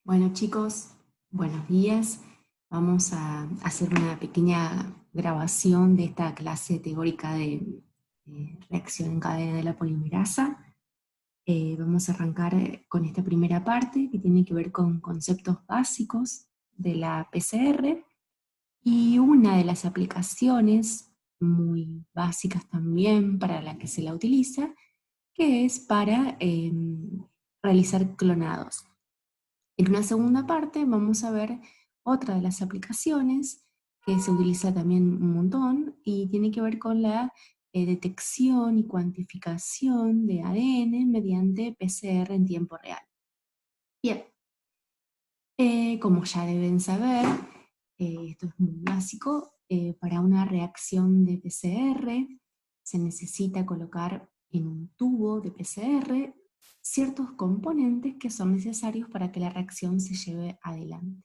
Bueno chicos, buenos días. Vamos a hacer una pequeña grabación de esta clase teórica de reacción en cadena de la polimerasa. Vamos a arrancar con esta primera parte que tiene que ver con conceptos básicos de la PCR y una de las aplicaciones muy básicas también para la que se la utiliza, que es para realizar clonados. En una segunda parte vamos a ver otra de las aplicaciones que se utiliza también un montón y tiene que ver con la detección y cuantificación de ADN mediante PCR en tiempo real. Bien, como ya deben saber, esto es muy básico, para una reacción de PCR se necesita colocar en un tubo de PCR ciertos componentes que son necesarios para que la reacción se lleve adelante.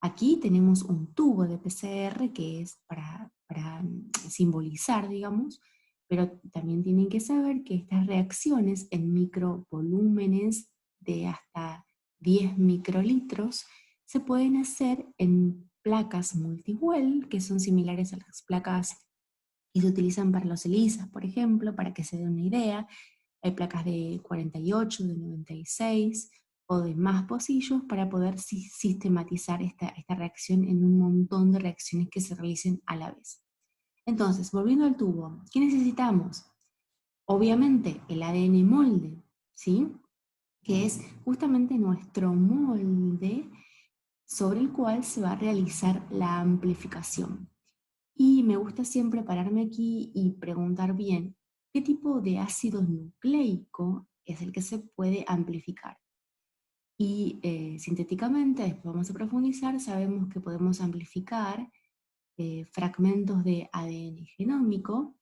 Aquí tenemos un tubo de PCR que es para simbolizar, digamos, pero también tienen que saber que estas reacciones en microvolúmenes de hasta 10 microlitros se pueden hacer en placas multiwell, que son similares a las placas que se utilizan para los ELISAs, por ejemplo, para que se den una idea. Hay placas de 48, de 96 o de más pocillos para poder sistematizar esta reacción en un montón de reacciones que se realicen a la vez. Entonces, volviendo al tubo, ¿qué necesitamos? Obviamente el ADN molde, ¿sí? Que es justamente nuestro molde sobre el cual se va a realizar la amplificación. Y me gusta siempre pararme aquí y preguntar bien, ¿qué tipo de ácido nucleico es el que se puede amplificar? Y sintéticamente, después vamos a profundizar, sabemos que podemos amplificar fragmentos de ADN genómico,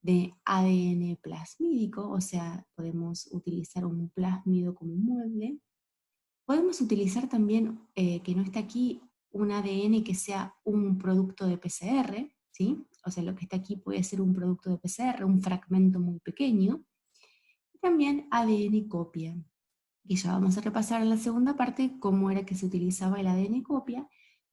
de ADN plasmídico, o sea, podemos utilizar un plásmido como un mueble. Podemos utilizar también, que no está aquí, un ADN que sea un producto de PCR, ¿sí? O sea, lo que está aquí puede ser un producto de PCR, un fragmento muy pequeño. Y también ADN copia, que ya vamos a repasar en la segunda parte cómo era que se utilizaba el ADN copia,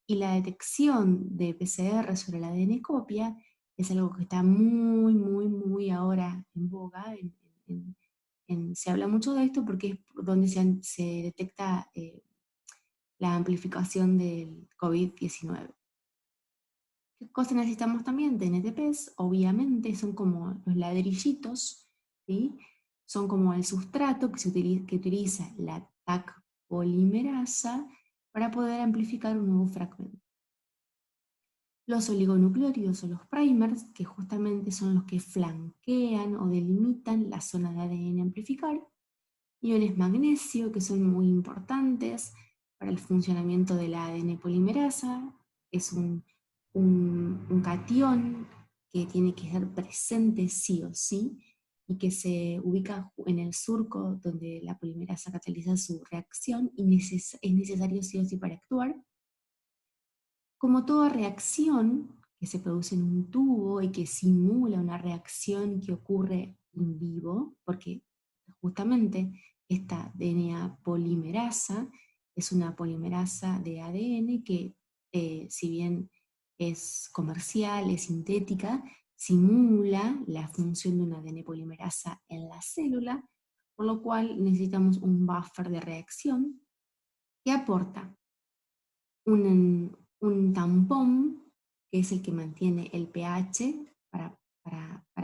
y la detección de PCR sobre el ADN copia es algo que está muy ahora en boga. Se habla mucho de esto porque es donde se detecta la amplificación del COVID-19. ¿Qué cosas necesitamos también? TNTPs, obviamente, son como los ladrillitos, ¿sí? Son como el sustrato que utiliza la TAC polimerasa para poder amplificar un nuevo fragmento. Los oligonucleótidos o los primers, que justamente son los que flanquean o delimitan la zona de ADN amplificar. Iones magnesio, que son muy importantes para el funcionamiento de la ADN polimerasa. Es un catión que tiene que estar presente sí o sí, y que se ubica en el surco donde la polimerasa cataliza su reacción y es necesario sí o sí para actuar. Como toda reacción que se produce en un tubo y que simula una reacción que ocurre en vivo, porque justamente esta DNA polimerasa es una polimerasa de ADN que, si bien es comercial, es sintética, simula la función de una ADN polimerasa en la célula, por lo cual necesitamos un buffer de reacción que aporta un tampón, que es el que mantiene el pH para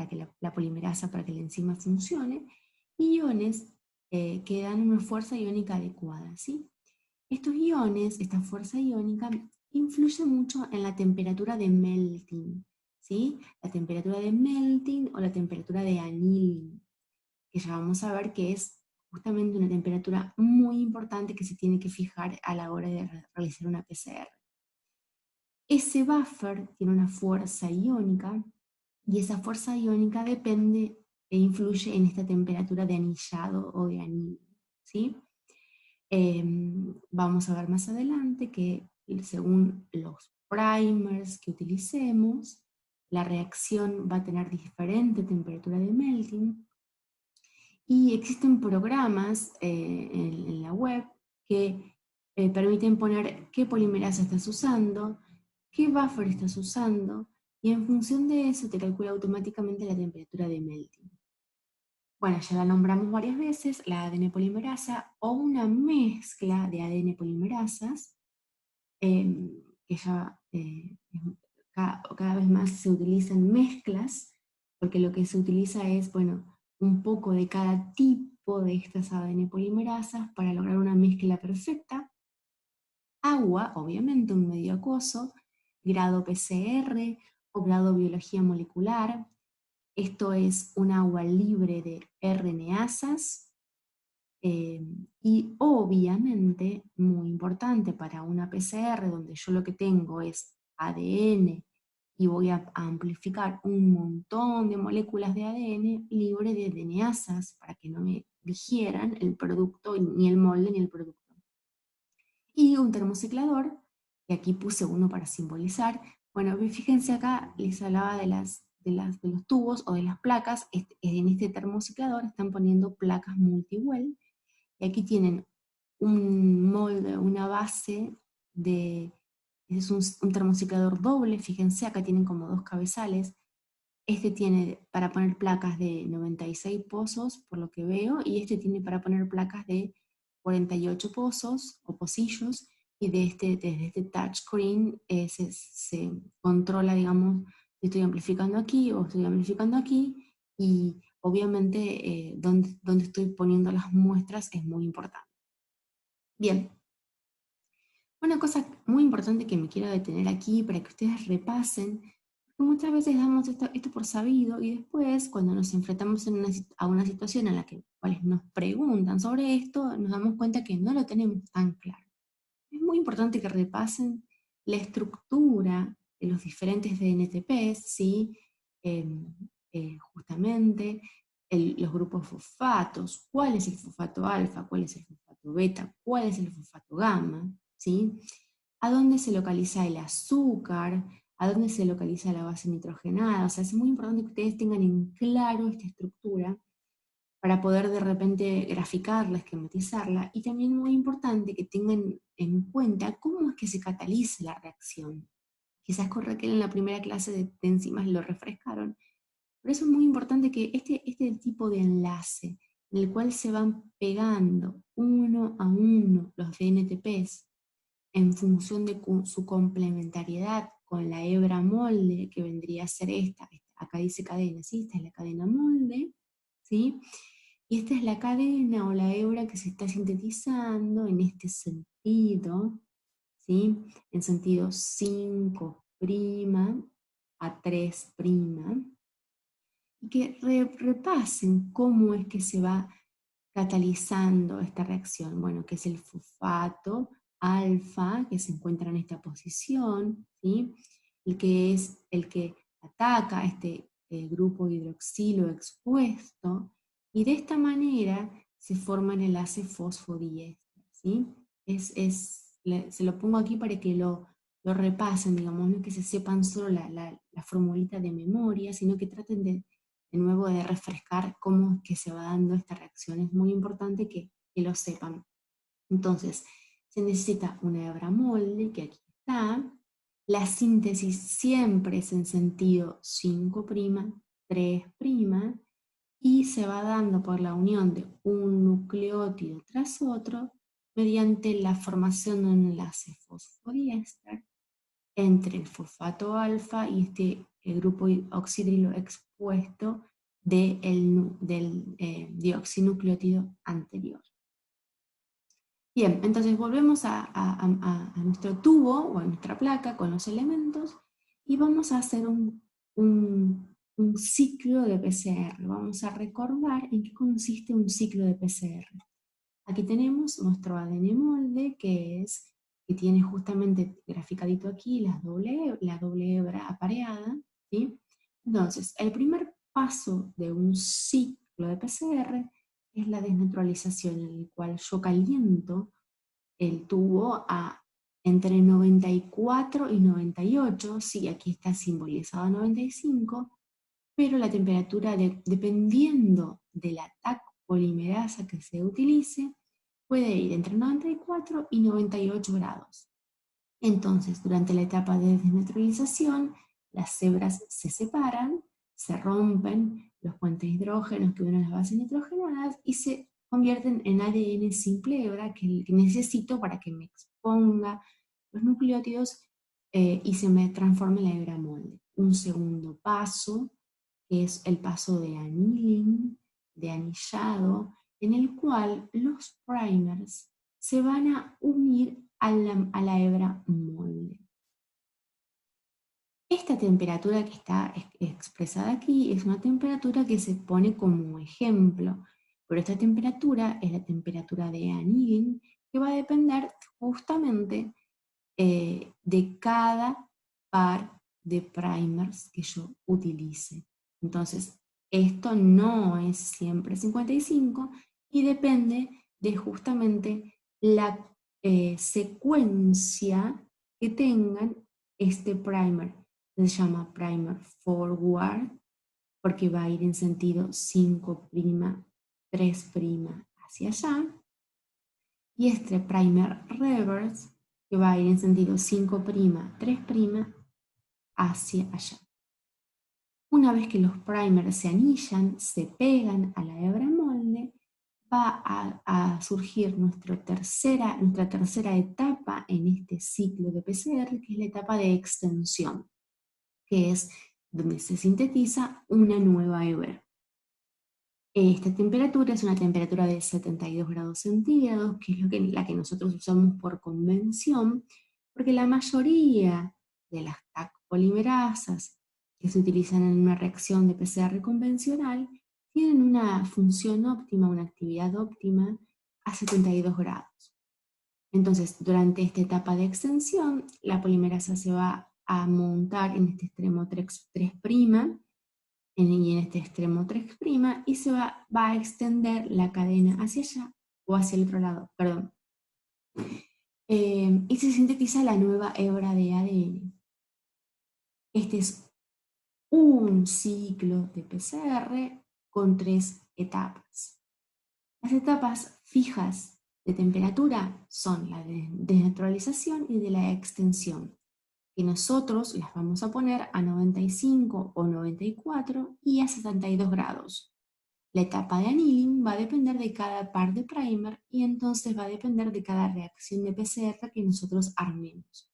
que la polimerasa, para que la enzima funcione, y iones que dan una fuerza iónica adecuada, ¿sí? Estos iones, esta fuerza iónica, influye mucho en la temperatura de melting, ¿sí? La temperatura de melting o la temperatura de annealing, que ya vamos a ver que es justamente una temperatura muy importante que se tiene que fijar a la hora de realizar una PCR. Ese buffer tiene una fuerza iónica y esa fuerza iónica depende e influye en esta temperatura de anillado o de anillo, ¿sí? Vamos a ver más adelante que según los primers que utilicemos, la reacción va a tener diferente temperatura de melting, y existen programas en la web que permiten poner qué polimerasa estás usando, qué buffer estás usando, y en función de eso te calcula automáticamente la temperatura de melting. Bueno, ya la nombramos varias veces, la ADN polimerasa o una mezcla de ADN polimerasas, que ya cada vez más se utilizan mezclas, porque lo que se utiliza es, bueno, un poco de cada tipo de estas ADN polimerasas para lograr una mezcla perfecta. Agua, obviamente, un medio acuoso, grado PCR o grado biología molecular. Esto es un agua libre de RNasas, y obviamente, muy importante para una PCR, donde yo lo que tengo es ADN y voy a amplificar un montón de moléculas de ADN libre de DNasas para que no me digieran el producto, ni el molde ni el producto. Y un termociclador, que aquí puse uno para simbolizar. Bueno, fíjense acá, les hablaba de los tubos o de las placas. En este termociclador están poniendo placas multiwell, y aquí tienen un molde, una base es un termociclador doble. Fíjense, acá tienen como dos cabezales. Este tiene para poner placas de 96 pozos, por lo que veo, y este tiene para poner placas de 48 pozos o pocillos, y desde este touchscreen se controla, digamos, si estoy amplificando aquí o estoy amplificando aquí, y obviamente dónde estoy poniendo las muestras es muy importante. Bien, una cosa muy importante que me quiero detener aquí para que ustedes repasen, porque muchas veces damos esto por sabido y después cuando nos enfrentamos a una situación en la que cuales nos preguntan sobre esto, nos damos cuenta que no lo tenemos tan claro. Es muy importante que repasen la estructura de los diferentes DNTPs, ¿sí? Justamente los grupos fosfatos, cuál es el fosfato alfa, cuál es el fosfato beta, cuál es el fosfato gamma, ¿sí? A dónde se localiza el azúcar, a dónde se localiza la base nitrogenada. O sea, es muy importante que ustedes tengan en claro esta estructura para poder de repente graficarla, esquematizarla, y también muy importante que tengan en cuenta cómo es que se cataliza la reacción. Quizás con Raquel en la primera clase de enzimas lo refrescaron, pero eso es muy importante que este tipo de enlace en el cual se van pegando uno a uno los DNTPs en función de su complementariedad con la hebra molde, que vendría a ser acá dice cadena, ¿sí? Esta es la cadena molde,'sí? Y esta es la cadena o la hebra que se está sintetizando en este sentido, ¿sí? En sentido 5' a 3', y que repasen cómo es que se va catalizando esta reacción. Bueno, que es el fosfato alfa, que se encuentra en esta posición, ¿sí? El que es el que ataca este grupo hidroxilo expuesto, y de esta manera se forma el enlace fosfodiéster, ¿sí? Se lo pongo aquí para que lo repasen, digamos, no que se sepan solo la formulita de memoria, sino que traten de nuevo de refrescar cómo es que se va dando esta reacción. Es muy importante que lo sepan. Entonces, se necesita una hebra molde, que aquí está. La síntesis siempre es en sentido 5', 3', y se va dando por la unión de un nucleótido tras otro mediante la formación de un enlace fosfodiéster entre el fosfato alfa y el grupo oxidrilo expuesto del dioxinucleótido anterior. Bien, entonces volvemos a nuestro tubo o a nuestra placa con los elementos y vamos a hacer un ciclo de PCR. Vamos a recordar en qué consiste un ciclo de PCR. Aquí tenemos nuestro ADN molde, que tiene justamente graficadito aquí la doble hebra apareada, ¿sí? Entonces, el primer paso de un ciclo de PCR es la desnaturalización, en el cual yo caliento el tubo a entre 94 y 98, sí, aquí está simbolizado a 95, pero la temperatura, dependiendo de la TAC polimerasa que se utilice, puede ir entre 94 y 98 grados. Entonces, durante la etapa de desnaturalización, las hebras se separan, se rompen los puentes de hidrógenos que unen las bases nitrogenadas y se convierten en ADN simple hebra que necesito para que me exponga los nucleótidos y se me transforme en la hebra molde. Un segundo paso, que es el paso de annealing, de anillado, en el cual los primers se van a unir a la hebra molde. Esta temperatura que está expresada aquí es una temperatura que se pone como ejemplo, pero esta temperatura es la temperatura de annealing que va a depender justamente de cada par de primers que yo utilice. Entonces, esto no es siempre 55 y depende de justamente la secuencia que tengan este primer. Se llama primer forward porque va a ir en sentido 5', 3' hacia allá. Y este primer reverse que va a ir en sentido 5', 3' hacia allá. Una vez que los primers se anillan, se pegan a la hebra molde, va a surgir nuestra tercera etapa en este ciclo de PCR, que es la etapa de extensión, que es donde se sintetiza una nueva hebra. Esta temperatura es una temperatura de 72 grados centígrados, que es la que nosotros usamos por convención, porque la mayoría de las TAC polimerasas que se utilizan en una reacción de PCR convencional tienen una función óptima, una actividad óptima a 72 grados. Entonces, durante esta etapa de extensión, la polimerasa se va a montar en este extremo 3' y en este extremo 3' y se va a extender la cadena hacia allá o hacia el otro lado, perdón. Y se sintetiza la nueva hebra de ADN. Este es un ciclo de PCR con 3 etapas. Las etapas fijas de temperatura son la de desnaturalización y de la extensión, que nosotros las vamos a poner a 95 o 94 y a 72 grados. La etapa de annealing va a depender de cada par de primer y entonces va a depender de cada reacción de PCR que nosotros armemos.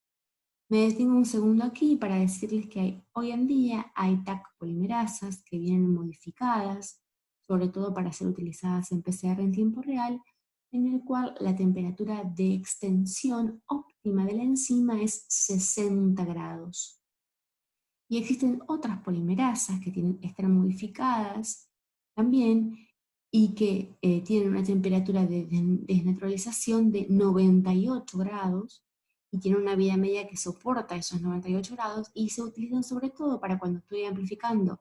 Me detengo un segundo aquí para decirles que hoy en día hay TAC polimerasas que vienen modificadas, sobre todo para ser utilizadas en PCR en tiempo real, en el cual la temperatura de extensión óptima de la enzima es 60 grados. Y existen otras polimerasas que están modificadas también y que tienen una temperatura de desnaturalización de 98 grados y tienen una vida media que soporta esos 98 grados y se utilizan sobre todo para cuando estoy amplificando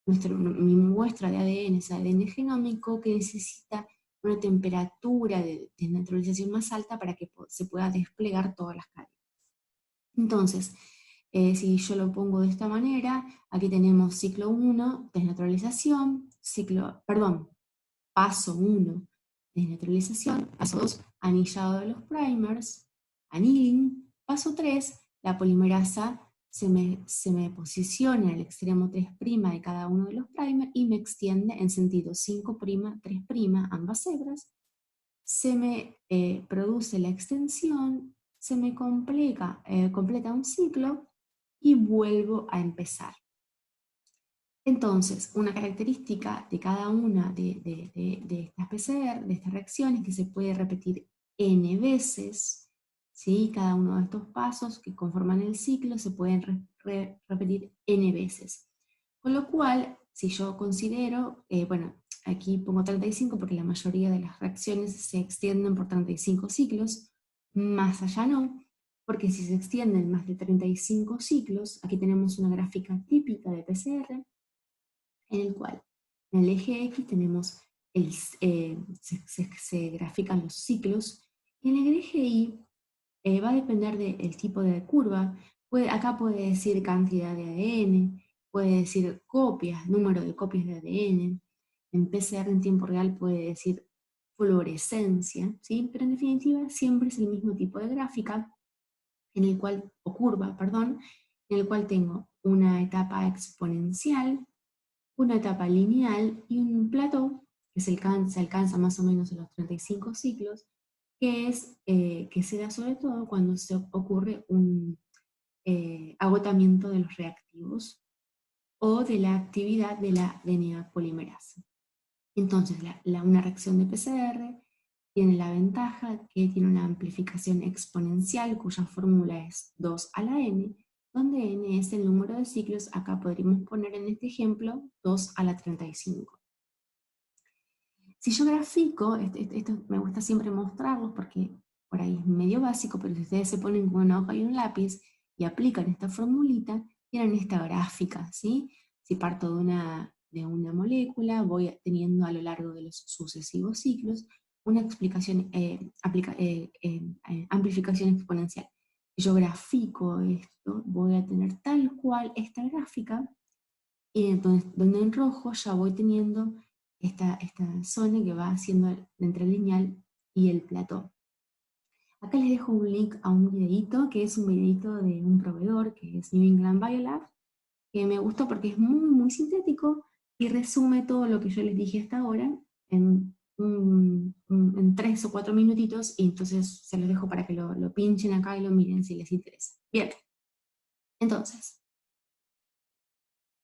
mi muestra de ADN, ese ADN genómico que necesita una temperatura de desnaturalización más alta para que se pueda desplegar todas las cadenas. Entonces, si yo lo pongo de esta manera, aquí tenemos ciclo 1, desnaturalización, paso 1, desnaturalización, paso 2, anillado de los primers, annealing, paso 3, la polimerasa se me posiciona en el extremo 3' de cada uno de los primers y me extiende en sentido 5', 3', ambas hebras, se me produce la extensión, se me completa un ciclo y vuelvo a empezar. Entonces, una característica de cada una de estas PCR, de estas reacciones, que se puede repetir n veces, ¿sí? Cada uno de estos pasos que conforman el ciclo se pueden repetir n veces. Con lo cual, si yo considero, bueno, aquí pongo 35 porque la mayoría de las reacciones se extienden por 35 ciclos, más allá no, porque si se extienden más de 35 ciclos, aquí tenemos una gráfica típica de PCR, en el cual en el eje X tenemos, se grafican los ciclos, y en el eje Y va a depender del tipo de curva. Acá puede decir cantidad de ADN, puede decir copias, número de copias de ADN. En PCR en tiempo real puede decir fluorescencia, ¿sí? Pero en definitiva siempre es el mismo tipo de gráfica, en el cual, o curva, perdón, en el cual tengo una etapa exponencial, una etapa lineal y un plató, que se alcanza más o menos en los 35 ciclos, que se da sobre todo cuando se ocurre un agotamiento de los reactivos o de la actividad de la DNA polimerasa. Entonces, una reacción de PCR tiene la ventaja que tiene una amplificación exponencial cuya fórmula es 2 a la n, donde n es el número de ciclos. Acá podríamos poner en este ejemplo 2 a la 35. Si yo grafico, esto me gusta siempre mostrarlos porque por ahí es medio básico, pero si ustedes se ponen con una hoja y un lápiz y aplican esta formulita, tienen esta gráfica, ¿sí? Si parto de una molécula, voy teniendo a lo largo de los sucesivos ciclos una amplificación exponencial. Si yo grafico esto, voy a tener tal cual esta gráfica, y entonces, donde en rojo ya voy teniendo esta zona que va haciendo entre el lineal y el plató. Acá les dejo un link a un videito, que es un videito de un proveedor, que es New England Biolab, que me gustó porque es muy, muy sintético y resume todo lo que yo les dije hasta ahora en 3 o 4 minutitos, y entonces se los dejo para que lo pinchen acá y lo miren si les interesa. Bien, entonces,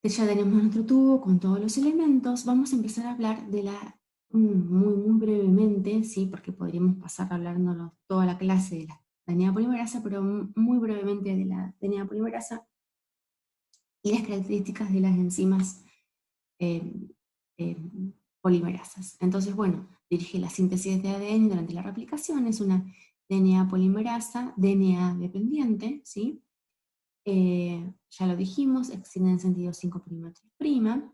ya tenemos nuestro tubo con todos los elementos. Vamos a empezar a hablar de muy, muy brevemente, ¿sí? Porque podríamos pasar hablándonos toda la clase de la DNA polimerasa, pero muy brevemente de la DNA polimerasa y las características de las enzimas eh, eh, polimerasas. Entonces, bueno, dirige la síntesis de ADN durante la replicación, es una DNA polimerasa, DNA dependiente, ¿sí? Ya lo dijimos, extiende en sentido 5' 3'.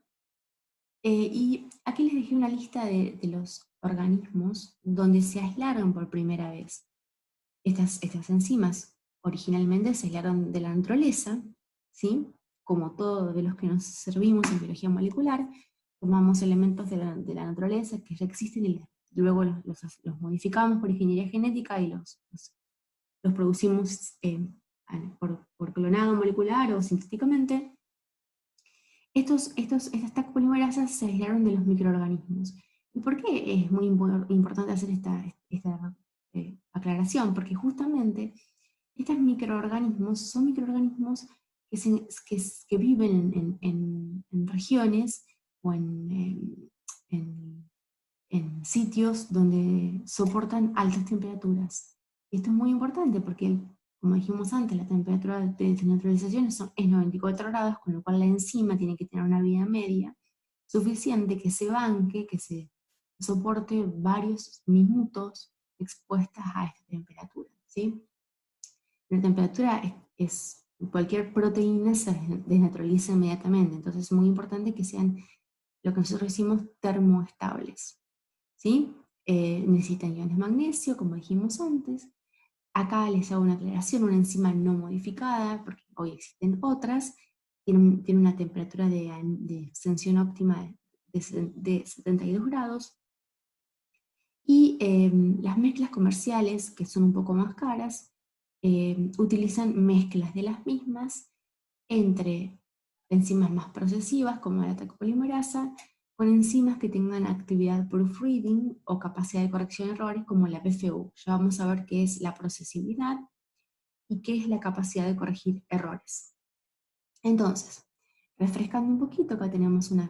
Y aquí les dejé una lista de los organismos donde se aislaron por primera vez estas enzimas. Originalmente se aislaron de la naturaleza, ¿sí? Como todo de los que nos servimos en biología molecular, tomamos elementos de la naturaleza que ya existen y luego los modificamos por ingeniería genética y los producimos por clonado molecular o sintéticamente. Estas polimerasas se aislaron de los microorganismos. ¿Y por qué es muy importante hacer esta aclaración? Porque justamente estos microorganismos son microorganismos que viven en regiones o en sitios donde soportan altas temperaturas. Y esto es muy importante porque, como dijimos antes, la temperatura de desnaturalización es 94 grados, con lo cual la enzima tiene que tener una vida media suficiente que se banque, que se soporte varios minutos expuestas a esta temperatura, ¿sí? La temperatura cualquier proteína se desnaturaliza inmediatamente, entonces es muy importante que sean lo que nosotros decimos termoestables, ¿sí? Necesitan iones de magnesio, como dijimos antes. Acá les hago una aclaración: una enzima no modificada, porque hoy existen otras, tiene una temperatura de extensión óptima de 72 grados, y las mezclas comerciales, que son un poco más caras, utilizan mezclas de las mismas entre enzimas más procesivas, como la tacopolimerasa, con enzimas que tengan actividad proofreading o capacidad de corrección de errores, como la PFU. Ya vamos a ver qué es la procesibilidad y qué es la capacidad de corregir errores. Entonces, refrescando un poquito, acá tenemos una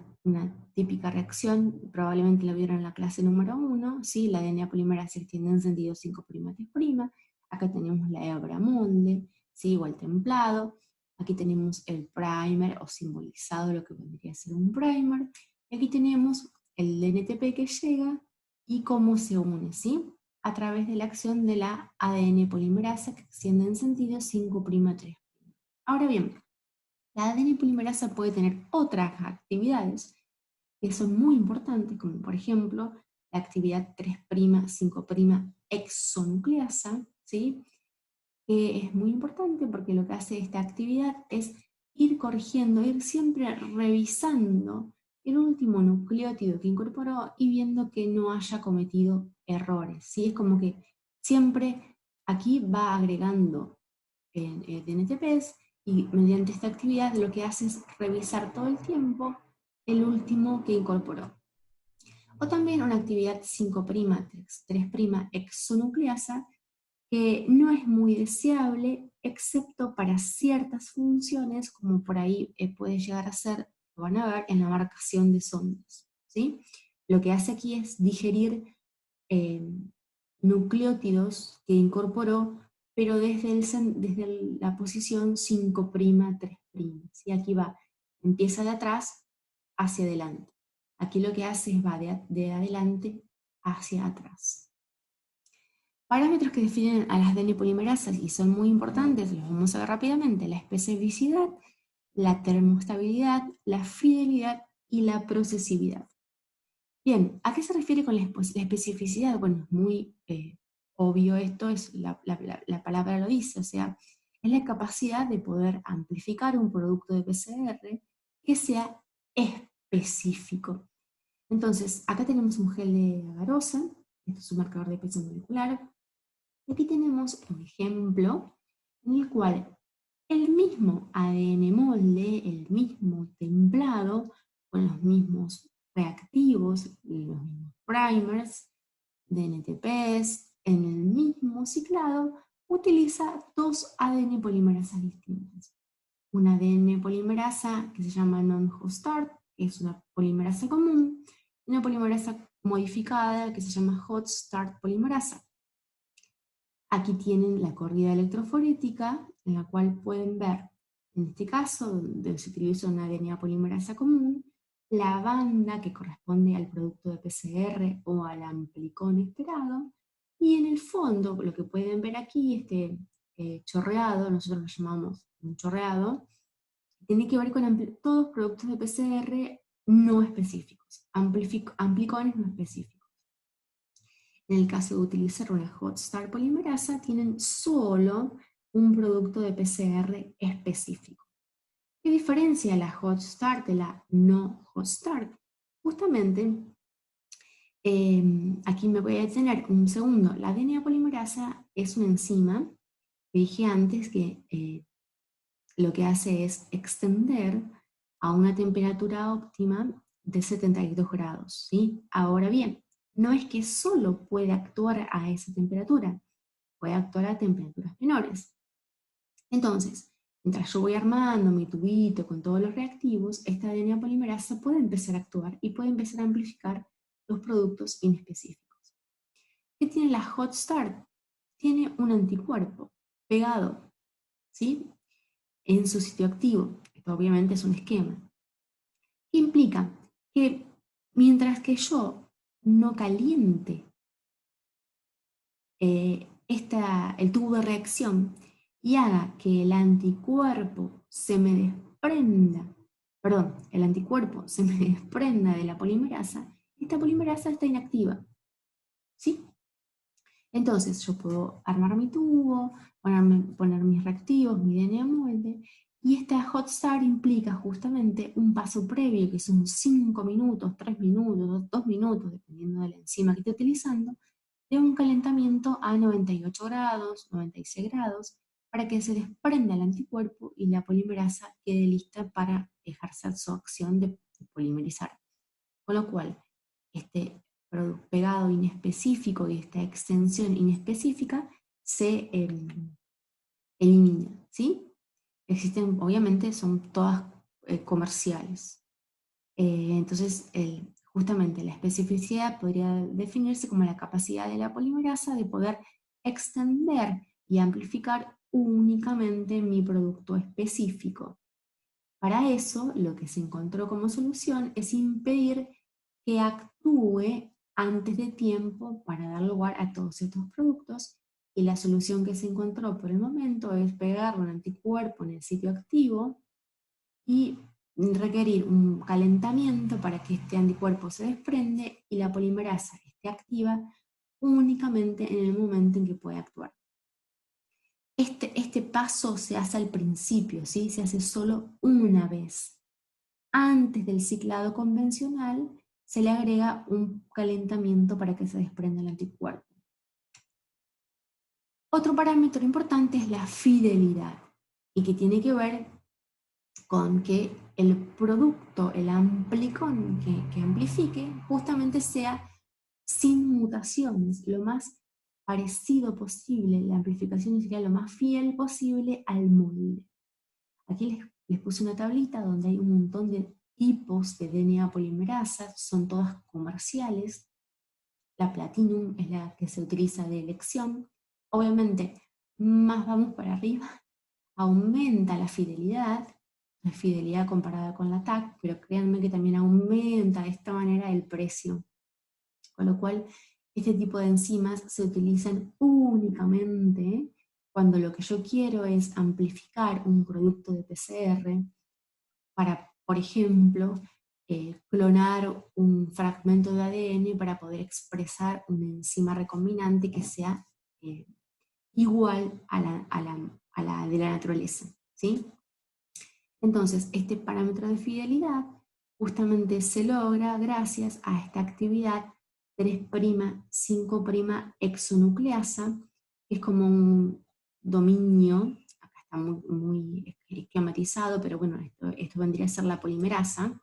típica reacción, probablemente la vieron en la clase número 1, ¿sí? La DNA polimerasa se extiende en sentido 5' 3'. Acá tenemos la hebra Monde, ¿sí? O el templado. Aquí tenemos el primer, o simbolizado lo que vendría a ser un primer. Y aquí tenemos el NTP que llega y cómo se une, ¿sí? A través de la acción de la ADN polimerasa que extiende en sentido 5' 3'. Ahora bien, la ADN polimerasa puede tener otras actividades que son muy importantes, como por ejemplo la actividad 3', 5' exonucleasa, ¿sí? Que es muy importante porque lo que hace esta actividad es ir corrigiendo, ir siempre revisando el último nucleótido que incorporó y viendo que no haya cometido errores. ¿Sí? Es como que siempre aquí va agregando DNTPs y mediante esta actividad lo que hace es revisar todo el tiempo el último que incorporó. O también una actividad 5', 3' exonucleasa, que no es muy deseable, excepto para ciertas funciones, como por ahí puede llegar a ser, lo van a ver, en la marcación de sondas, ¿sí? Lo que hace aquí es digerir eh, nucleótidos que incorporó, pero desde la posición 5', 3'. ¿Sí? Aquí va, empieza de atrás hacia adelante. Aquí lo que hace es va de adelante hacia atrás. Parámetros que definen a las ADN polimerasas y son muy importantes, los vamos a ver rápidamente: la especificidad, la termostabilidad, la fidelidad y la procesividad. Bien, ¿a qué se refiere con la especificidad? Bueno, es muy obvio esto, es la palabra lo dice, o sea, es la capacidad de poder amplificar un producto de PCR que sea específico. Entonces, acá tenemos un gel de agarosa, esto es un marcador de peso molecular, y aquí tenemos un ejemplo en el cual el mismo ADN molde, el mismo templado, con los mismos reactivos y los mismos primers, DNTPs, en el mismo ciclado, utiliza dos ADN polimerasas distintas. Una ADN polimerasa que se llama non-host start, que es una polimerasa común, y una polimerasa modificada que se llama hot start polimerasa. Aquí tienen la corrida electroforética, en la cual pueden ver, en este caso, donde se utiliza una ADN polimerasa común, la banda que corresponde al producto de PCR o al amplicón esperado, y en el fondo, lo que pueden ver aquí, este chorreado, nosotros lo llamamos un chorreado, tiene que ver con todos productos de PCR no específicos, amplicones no específicos. En el caso de utilizar una hot start polimerasa, tienen solo un producto de PCR específico. ¿Qué diferencia la hot start de la no hot start? Justamente, aquí me voy a detener un segundo. La DNA polimerasa es una enzima, que dije antes, que lo que hace es extender a una temperatura óptima de 72 grados. ¿Sí? Ahora bien, no es que solo puede actuar a esa temperatura, puede actuar a temperaturas menores. Entonces, mientras yo voy armando mi tubito con todos los reactivos, esta ADN polimerasa puede empezar a actuar y puede empezar a amplificar los productos inespecíficos. ¿Qué tiene la hot start? Tiene un anticuerpo pegado, ¿sí?, en su sitio activo. Esto obviamente es un esquema. ¿Qué implica? Que mientras que yo no caliente el tubo de reacción y haga que el anticuerpo se me desprenda, perdón, el anticuerpo se me desprenda de la polimerasa, esta polimerasa está inactiva, ¿sí? Entonces yo puedo armar mi tubo, poner mis reactivos, mi DNA molde, y esta hot start implica justamente un paso previo, que son 5 minutos, 3 minutos, 2 minutos, dependiendo de la enzima que esté utilizando, de un calentamiento a 98 grados, 96 grados, para que se desprenda el anticuerpo y la polimerasa quede lista para ejercer su acción de polimerizar. Con lo cual, este pegado inespecífico y esta extensión inespecífica se elimina, ¿sí? Existen, obviamente, son todas comerciales. Entonces, justamente la especificidad podría definirse como la capacidad de la polimerasa de poder extender y amplificar únicamente mi producto específico. Para eso, lo que se encontró como solución es impedir que actúe antes de tiempo para dar lugar a todos estos productos, y la solución que se encontró por el momento es pegar un anticuerpo en el sitio activo y requerir un calentamiento para que este anticuerpo se desprende y la polimerasa esté activa únicamente en el momento en que puede actuar. Este paso se hace al principio, ¿sí? Se hace solo una vez. antes del ciclado convencional se le agrega un calentamiento para que se desprenda el anticuerpo. Otro parámetro importante es la fidelidad, y que tiene que ver con que el producto, el amplicón que amplifique, justamente sea sin mutaciones, lo más parecido posible, la amplificación sería lo más fiel posible al molde. Aquí les puse una tablita donde hay un montón de tipos de DNA polimerasa, son todas comerciales. La Platinum es la que se utiliza de elección. Obviamente, más vamos para arriba, aumenta la fidelidad comparada con la TAC, pero créanme que también aumenta de esta manera el precio. Con lo cual, este tipo de enzimas se utilizan únicamente cuando lo que yo quiero es amplificar un producto de PCR para, por ejemplo, clonar un fragmento de ADN para poder expresar una enzima recombinante que sea igual a la de la naturaleza, ¿sí? Entonces, este parámetro de fidelidad justamente se logra gracias a esta actividad 3'5' exonucleasa, que es como un dominio, acá está muy esquematizado, pero bueno, esto vendría a ser la polimerasa,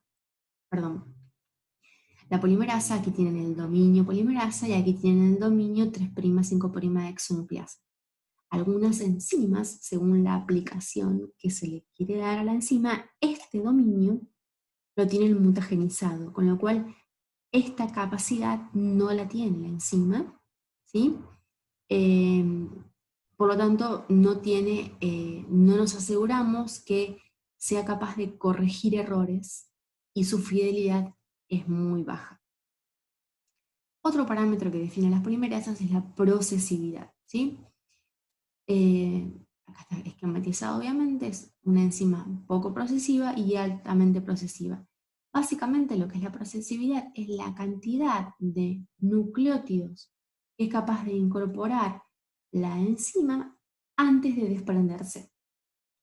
perdón. La polimerasa, aquí tienen el dominio polimerasa y aquí tienen el dominio 3'5' exonucleasa. Algunas enzimas, según la aplicación que se le quiere dar a la enzima, este dominio lo tienen mutagenizado, con lo cual esta capacidad no la tiene la enzima, ¿sí? Por lo tanto, no nos aseguramos que sea capaz de corregir errores y su fidelidad es muy baja. Otro parámetro que define las polimerasas es la procesividad, ¿sí? Acá está esquematizado obviamente, es una enzima poco procesiva y altamente procesiva. Básicamente lo que es la procesividad es la cantidad de nucleótidos que es capaz de incorporar la enzima antes de desprenderse,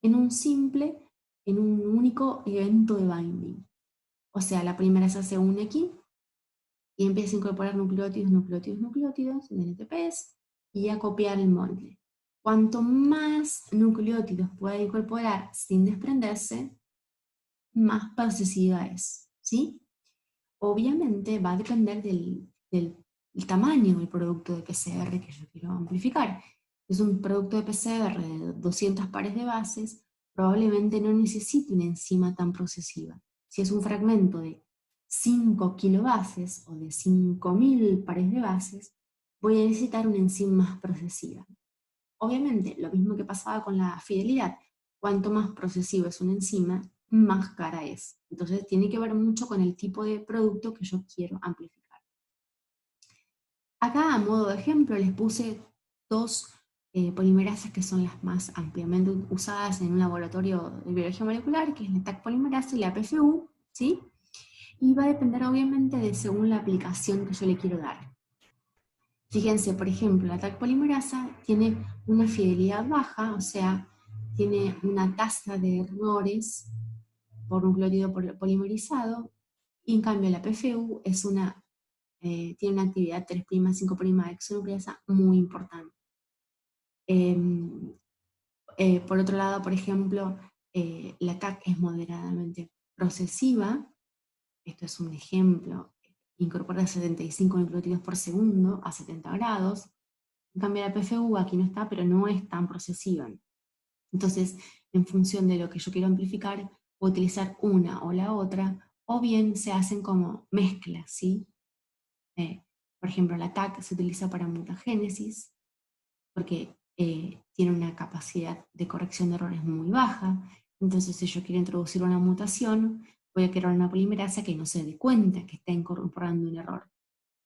en en un único evento de binding. O sea, la polimerasa se une aquí y empieza a incorporar nucleótidos de NTPs y a copiar el molde. Cuanto más nucleótidos pueda incorporar sin desprenderse, más procesiva es, ¿sí? Obviamente va a depender del tamaño del producto de PCR que yo quiero amplificar. Si es un producto de PCR de 200 pares de bases, probablemente no necesite una enzima tan procesiva. Si es un fragmento de 5 kilobases o de 5000 pares de bases, voy a necesitar una enzima más procesiva. Obviamente, lo mismo que pasaba con la fidelidad, cuanto más procesiva es una enzima, más cara es. Entonces tiene que ver mucho con el tipo de producto que yo quiero amplificar. Acá, a modo de ejemplo, les puse dos polimerasas que son las más ampliamente usadas en un laboratorio de biología molecular, que es la TAC polimerasa y la PFU, ¿sí? Y va a depender obviamente de según la aplicación que yo le quiero dar. Fíjense, por ejemplo, la TAC polimerasa tiene una fidelidad baja, o sea, tiene una tasa de errores por nucleótido polimerizado, y en cambio la PFU tiene una actividad 3'5' exonucleasa muy importante. Por otro lado, por ejemplo, la TAC es moderadamente procesiva, esto es un ejemplo, incorpora 75 nucleótidos por segundo a 70 grados, en cambio la PFU aquí no está, pero no es tan procesiva. Entonces, en función de lo que yo quiero amplificar, puedo utilizar una o la otra, o bien se hacen como mezclas, ¿sí? Por ejemplo, la TAC se utiliza para mutagénesis, porque tiene una capacidad de corrección de errores muy baja. Entonces, si yo quiero introducir una mutación, voy a crear una polimerasa que no se dé cuenta que está incorporando un error.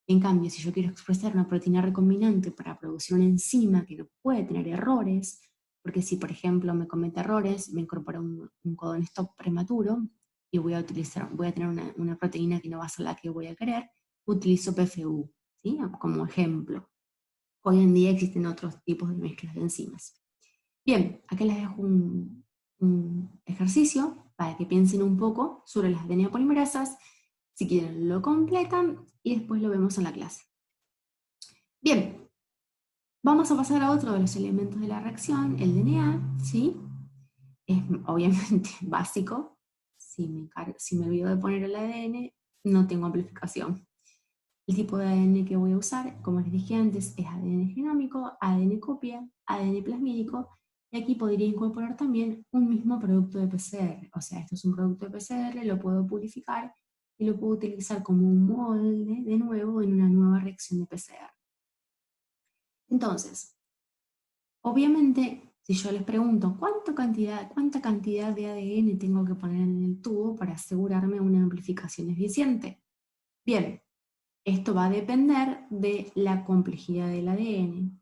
En cambio, si yo quiero expresar una proteína recombinante para producir una enzima que no puede tener errores, porque si por ejemplo me comete errores, me incorpora un codón stop prematuro y voy a tener una proteína que no va a ser la que voy a querer, utilizo PFU, ¿sí? Como ejemplo. Hoy en día existen otros tipos de mezclas de enzimas. Bien, acá les dejo un ejercicio para que piensen un poco sobre las ADN polimerasas. Si quieren lo completan y después lo vemos en la clase. Bien, vamos a pasar a otro de los elementos de la reacción, el DNA, ¿sí? Es obviamente básico. Si me olvido de poner el ADN, no tengo amplificación. El tipo de ADN que voy a usar, como les dije antes, es ADN genómico, ADN copia, ADN plasmídico, y aquí podría incorporar también un mismo producto de PCR. O sea, esto es un producto de PCR, lo puedo purificar y lo puedo utilizar como un molde de nuevo en una nueva reacción de PCR. Entonces, obviamente, si yo les pregunto cuánta cantidad de ADN tengo que poner en el tubo para asegurarme una amplificación eficiente. Bien, esto va a depender de la complejidad del ADN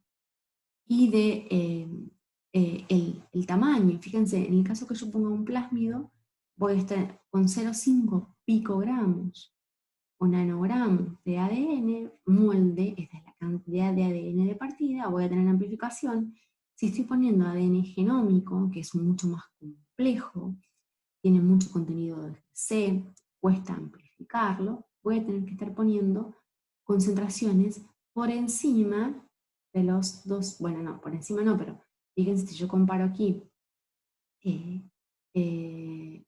y de el tamaño. Fíjense, en el caso que yo ponga un plásmido, voy a estar con 0,5 picogramos o nanogramos de ADN, molde, esta es la cantidad de ADN de partida, voy a tener amplificación. Si estoy poniendo ADN genómico, que es mucho más complejo, tiene mucho contenido de C, cuesta amplificarlo, voy a tener que estar poniendo concentraciones por encima de los dos, bueno, no, por encima no, pero fíjense si yo comparo aquí, eh,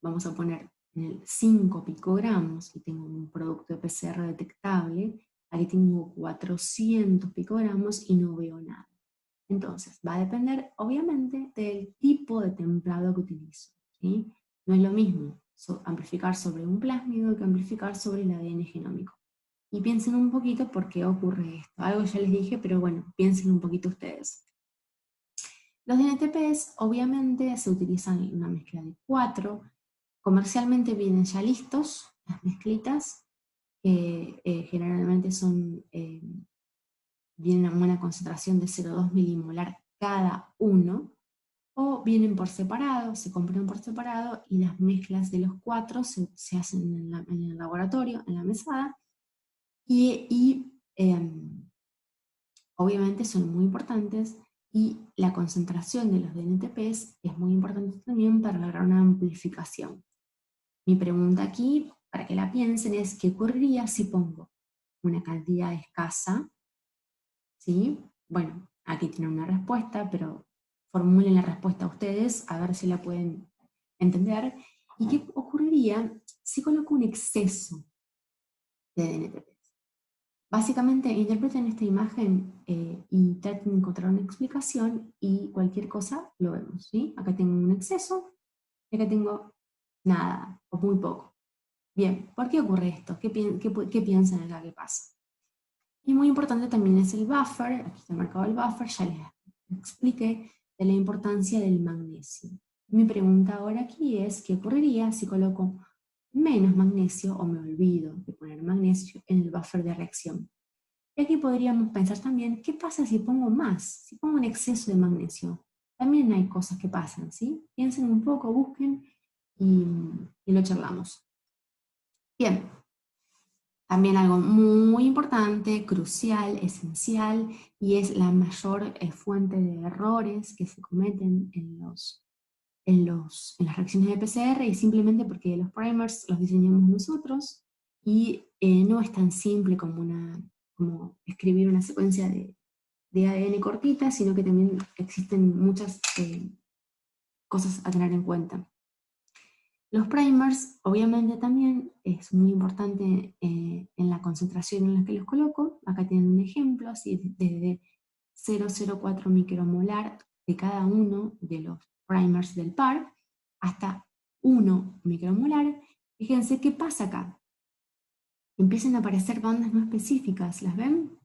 vamos a poner en el 5 picogramos y tengo un producto de PCR detectable, aquí tengo 400 picogramos y no veo nada. Entonces, va a depender obviamente del tipo de templado que utilizo, ¿sí? No es lo mismo amplificar sobre un plásmido que amplificar sobre el ADN genómico. Y piensen un poquito por qué ocurre esto. Algo ya les dije, pero bueno, piensen un poquito ustedes. Los DNTPs obviamente se utilizan en una mezcla de 4. Comercialmente vienen ya listos, las mezclitas, que generalmente vienen a una concentración de 0,2 milimolar cada uno, o vienen por separado, se compran por separado y las mezclas de los 4 se hacen en el laboratorio, en la mesada, y obviamente son muy importantes y la concentración de los DNTPs es muy importante también para lograr una amplificación. Mi pregunta aquí, para que la piensen, es ¿qué ocurriría si pongo una cantidad escasa? ¿Sí? Bueno, aquí tienen una respuesta, pero formulen la respuesta ustedes, a ver si la pueden entender. ¿Y qué ocurriría si coloco un exceso de DNTPs? Básicamente, interpreten esta imagen y traten de encontrar una explicación y cualquier cosa lo vemos, ¿sí? Acá tengo un exceso y acá tengo nada o muy poco. Bien, ¿por qué ocurre esto? ¿Qué piensan acá que pasa? Y muy importante también es el buffer, aquí está marcado el buffer, ya les expliqué de la importancia del magnesio. Mi pregunta ahora aquí es, ¿qué ocurriría si coloco menos magnesio o me olvido de poner magnesio en el buffer de reacción? Y aquí podríamos pensar también, ¿qué pasa si pongo más? Si pongo un exceso de magnesio. También hay cosas que pasan, ¿sí? Piensen un poco, busquen y lo charlamos. Bien, también algo muy importante, crucial, esencial, y es la mayor fuente de errores que se cometen en las reacciones de PCR, y simplemente porque los primers los diseñamos nosotros, y no es tan simple como escribir una secuencia de ADN cortita, sino que también existen muchas cosas a tener en cuenta. Los primers, obviamente también es muy importante en la concentración en la que los coloco. Acá tienen un ejemplo, así desde 0,04 micromolar de cada uno de los primers del par hasta 1 micromolar. Fíjense qué pasa acá. Empiezan a aparecer bandas no específicas, ¿las ven?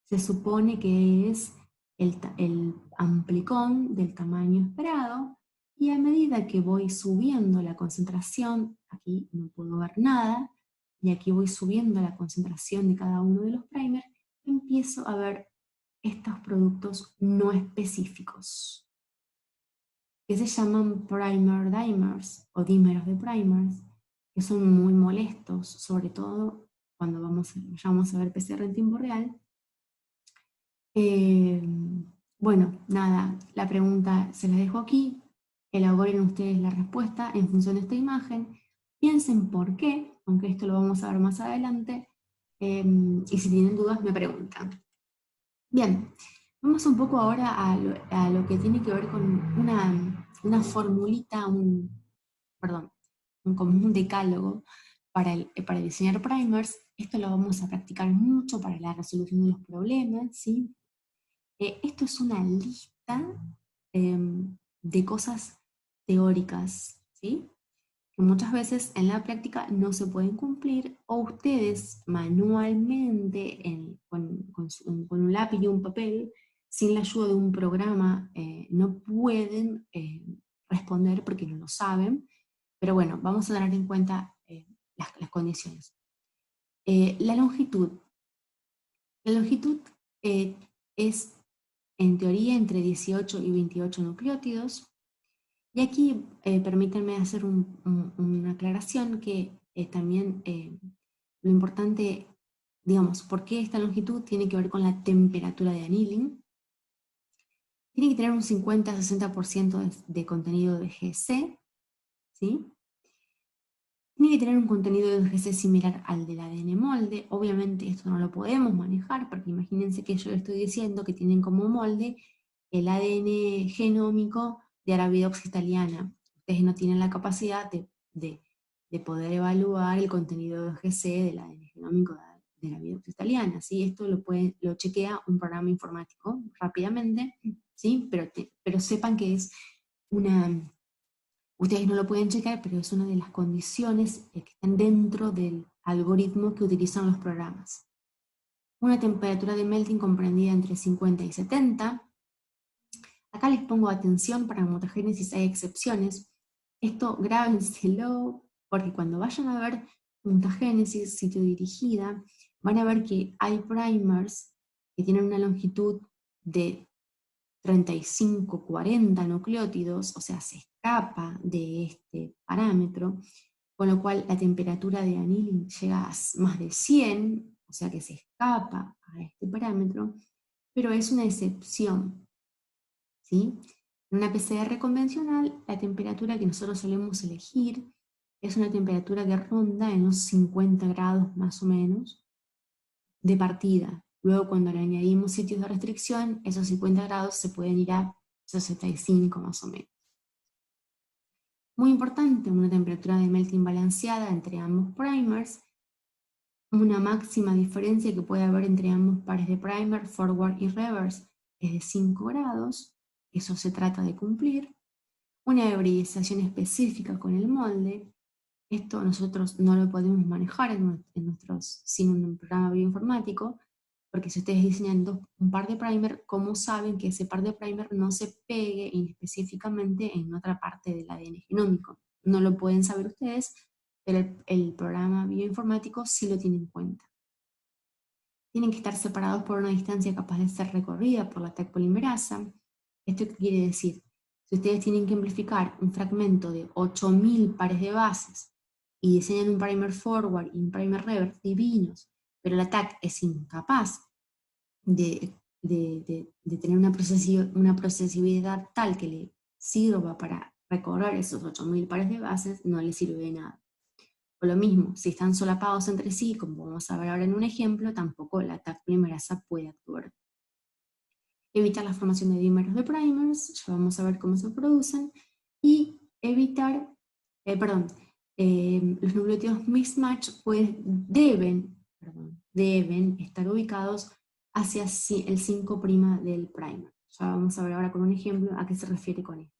Se supone que es el amplicón del tamaño esperado, y a medida que voy subiendo la concentración, aquí no puedo ver nada, y aquí voy subiendo la concentración de cada uno de los primers, empiezo a ver estos productos no específicos, que se llaman primer dimers o dímeros de primers, que son muy molestos, sobre todo cuando vamos a ver PCR en tiempo real. Eh, bueno, nada, la pregunta se la dejo aquí. elaboren ustedes la respuesta en función de esta imagen, piensen por qué, aunque esto lo vamos a ver más adelante, y si tienen dudas me preguntan. Bien, vamos un poco ahora a lo que tiene que ver con una formulita, perdón, como un decálogo para diseñar primers. Esto lo vamos a practicar mucho para la resolución de los problemas, ¿sí? Esto es una lista de cosas teóricas, ¿sí? Que muchas veces en la práctica no se pueden cumplir, o ustedes manualmente con un lápiz y un papel, sin la ayuda de un programa, no pueden responder porque no lo saben. Pero bueno, vamos a tener en cuenta las condiciones. La longitud. La longitud es en teoría entre 18 y 28 nucleótidos. Y aquí permítanme hacer una aclaración que también lo importante, digamos, ¿por qué esta longitud tiene que ver con la temperatura de annealing? Tiene que tener un 50-60% de contenido de GC, ¿sí? Tiene que tener un contenido de GC similar al del ADN molde. Obviamente esto no lo podemos manejar, porque imagínense que yo le estoy diciendo que tienen como molde el ADN genómico de Arabidopsis thaliana. Ustedes no tienen la capacidad de poder evaluar el contenido de GC del ADN genómico de Arabidopsis thaliana, ¿sí? Esto lo chequea un programa informático rápidamente, ¿sí? Pero sepan que es una... Ustedes no lo pueden checar, pero es una de las condiciones que están dentro del algoritmo que utilizan los programas. Una temperatura de melting comprendida entre 50 y 70. Acá les pongo atención, para mutagénesis hay excepciones. Esto grábenselo, porque cuando vayan a ver mutagénesis sitio dirigida, van a ver que hay primers que tienen una longitud de 35-40 nucleótidos, o sea, se escapa de este parámetro, con lo cual la temperatura de annealing llega a más de 100, o sea que se escapa a este parámetro, pero es una excepción, ¿sí? En una PCR convencional, la temperatura que nosotros solemos elegir es una temperatura que ronda en los 50 grados más o menos de partida. Luego, cuando le añadimos sitios de restricción, esos 50 grados se pueden ir a 65 más o menos. Muy importante, una temperatura de melting balanceada entre ambos primers. Una máxima diferencia que puede haber entre ambos pares de primer, forward y reverse, es de 5 grados. Eso se trata de cumplir. Una hibridización específica con el molde. Esto nosotros no lo podemos manejar sin un programa bioinformático, porque si ustedes diseñan un par de primer, ¿cómo saben que ese par de primer no se pegue específicamente en otra parte del ADN genómico? No lo pueden saber ustedes, pero el programa bioinformático sí lo tiene en cuenta. Tienen que estar separados por una distancia capaz de ser recorrida por la Taq polimerasa. ¿Esto qué quiere decir? Si ustedes tienen que amplificar un fragmento de 8000 pares de bases y diseñan un primer forward y un primer reverse divinos, pero la Taq es incapaz de tener una procesibilidad tal que le sirva para recorrer esos 8000 pares de bases, no le sirve de nada. O lo mismo, si están solapados entre sí, como vamos a ver ahora en un ejemplo, tampoco la Taq polimerasa puede actuar. Evitar la formación de dímeros de primers, ya vamos a ver cómo se producen, y evitar, los nucleótidos mismatch deben estar ubicados hacia el 5' del primer. Ya vamos a ver ahora con un ejemplo a qué se refiere con esto.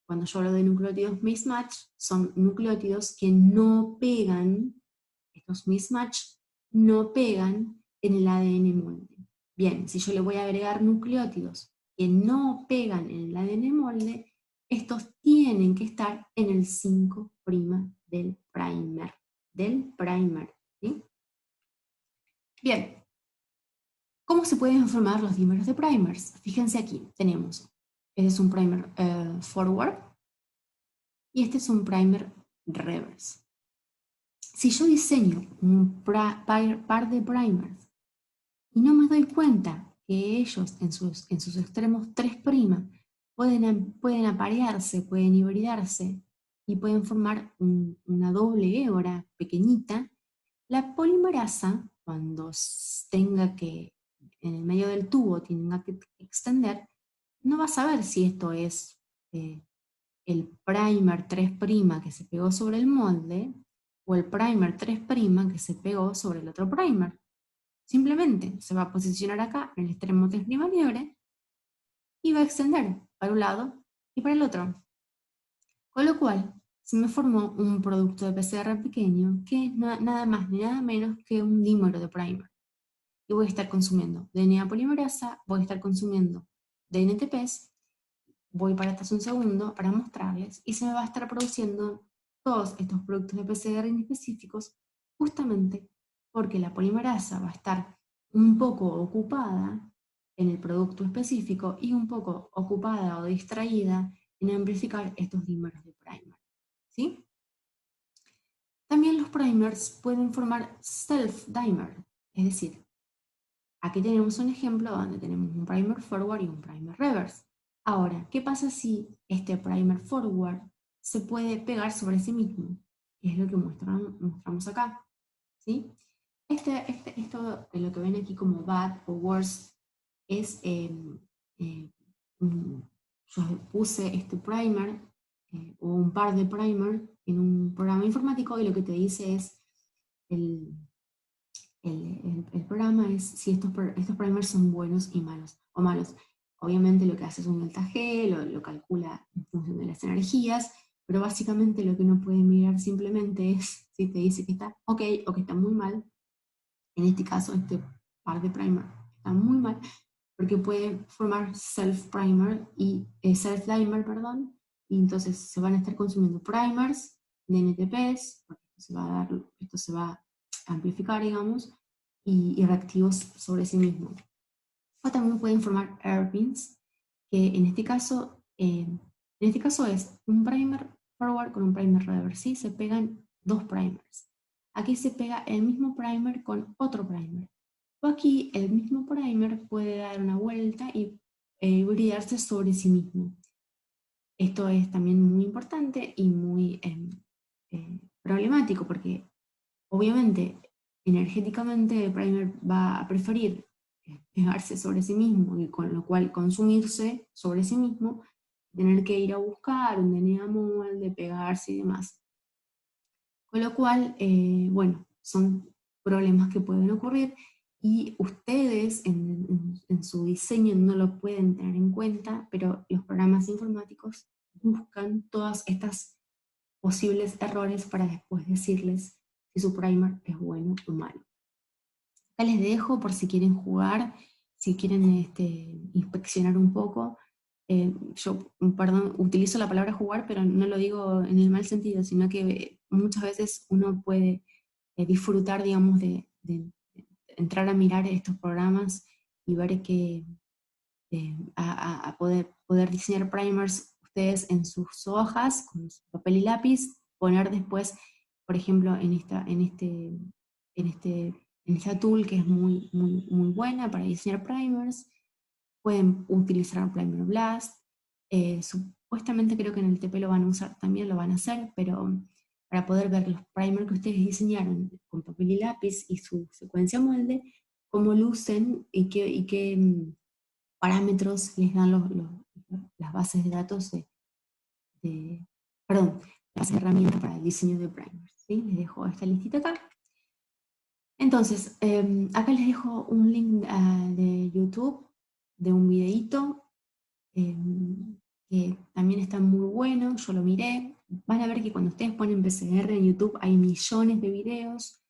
Cuando yo hablo de nucleótidos mismatch, son nucleótidos que no pegan, estos mismatch no pegan en el ADN molde. Bien, si yo le voy a agregar nucleótidos que no pegan en el ADN molde, estos tienen que estar en el 5' del primer. ¿Sí? Bien, ¿cómo se pueden formar los dímeros de primers? Fíjense aquí, tenemos, este es un primer forward, y este es un primer reverse. Si yo diseño un par de primers y no me doy cuenta que ellos en sus extremos 3' pueden aparearse, pueden hibridarse y pueden formar una doble hebra pequeñita. La polimerasa, cuando tenga que, en el medio del tubo, tenga que extender, no va a saber si esto es eh, el primer 3' que se pegó sobre el molde o el primer 3' que se pegó sobre el otro primer. Simplemente se va a posicionar acá en el extremo 3' libre y va a extender para un lado y para el otro. Con lo cual, se me formó un producto de PCR pequeño que es nada más ni nada menos que un dímero de primer. Y voy a estar consumiendo DNA polimerasa, voy a estar consumiendo DNTPs, voy para atrás un segundo para mostrarles, y se me va a estar produciendo todos estos productos de PCR inespecíficos justamente porque la polimerasa va a estar un poco ocupada en el producto específico y un poco ocupada o distraída en amplificar estos dímeros de primer. ¿Sí? También los primers pueden formar self-dimer, es decir, aquí tenemos un ejemplo donde tenemos un primer forward y un primer reverse. Ahora, ¿qué pasa si este primer forward se puede pegar sobre sí mismo? Es lo que mostramos acá. ¿Sí? Esto de lo que ven aquí como bad o worse es, eh, yo puse este primer o un par de primer en un programa informático y lo que te dice es el, el programa es si estos primers son buenos y malos o malos. Obviamente lo que hace es un delta G, lo calcula en función de las energías, pero básicamente lo que uno puede mirar simplemente es si te dice que está ok o que está muy mal. En este caso, este par de primer está muy mal porque puede formar self-primer y self-dimer, perdón, y entonces se van a estar consumiendo primers, DNTPs, porque esto se va a amplificar, digamos, y reactivos sobre sí mismo. O también pueden formar airpins, que en este caso es un primer forward con un primer reverse, ¿sí? Se pegan dos primers. Aquí se pega el mismo primer con otro primer. O aquí el mismo primer puede dar una vuelta y hibridarse sobre sí mismo. Esto es también muy importante y muy problemático porque obviamente energéticamente el primer va a preferir pegarse sobre sí mismo y con lo cual consumirse sobre sí mismo, tener que ir a buscar un DNA molde, pegarse y demás. Con lo cual, bueno, son problemas que pueden ocurrir y ustedes en su diseño no lo pueden tener en cuenta, pero los programas informáticos buscan todas estas posibles errores para después decirles si su primer es bueno o malo. Acá les dejo por si quieren jugar, si quieren inspeccionar un poco. Yo, perdón, utilizo la palabra jugar, pero no lo digo en el mal sentido, sino que muchas veces uno puede disfrutar, digamos, de entrar a mirar estos programas y ver que a poder diseñar primers ustedes en sus hojas, con su papel y lápiz, poner después, por ejemplo, en este, en esta tool que es muy buena para diseñar primers. Pueden utilizar Primer Blast. Supuestamente creo que en el TP lo van a usar, también lo van a hacer, pero para poder ver los primers que ustedes diseñaron con papel y lápiz y su secuencia molde, cómo lucen y qué parámetros les dan las bases de datos perdón, las herramientas para el diseño de primers. ¿Sí? Les dejo esta listita acá. Entonces, acá les dejo un link de YouTube de un videíto que también está muy bueno, yo lo miré. Van a ver que cuando ustedes ponen PCR en YouTube hay millones de videos.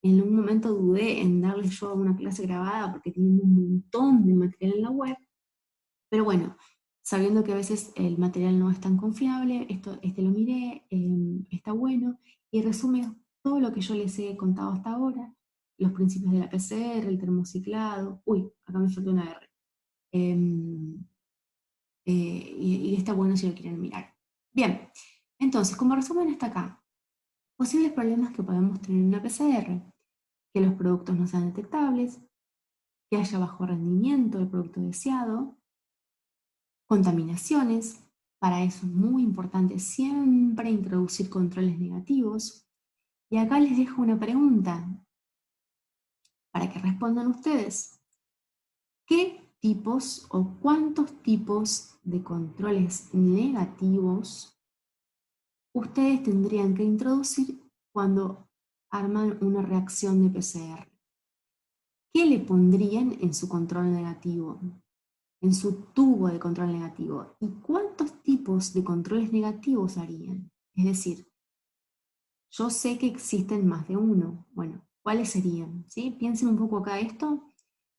En un momento dudé en darles yo una clase grabada porque tienen un montón de material en la web. Pero bueno, sabiendo que a veces el material no es tan confiable, este lo miré, está bueno y resume todo lo que yo les he contado hasta ahora, los principios de la PCR, el termociclado, uy, acá me falta una R. Em, y está bueno si lo quieren mirar. Bien, entonces, como resumen hasta acá, posibles problemas que podemos tener en una PCR, que los productos no sean detectables, que haya bajo rendimiento del producto deseado, contaminaciones. Para eso es muy importante siempre introducir controles negativos. Y acá les dejo una pregunta para que respondan ustedes. ¿Qué tipos o cuántos tipos de controles negativos ustedes tendrían que introducir cuando arman una reacción de PCR? ¿Qué le pondrían en su control negativo? En su tubo de control negativo. ¿Y cuántos tipos de controles negativos harían? Es decir, yo sé que existen más de uno. Bueno, ¿cuáles serían? ¿Sí? Piensen un poco acá esto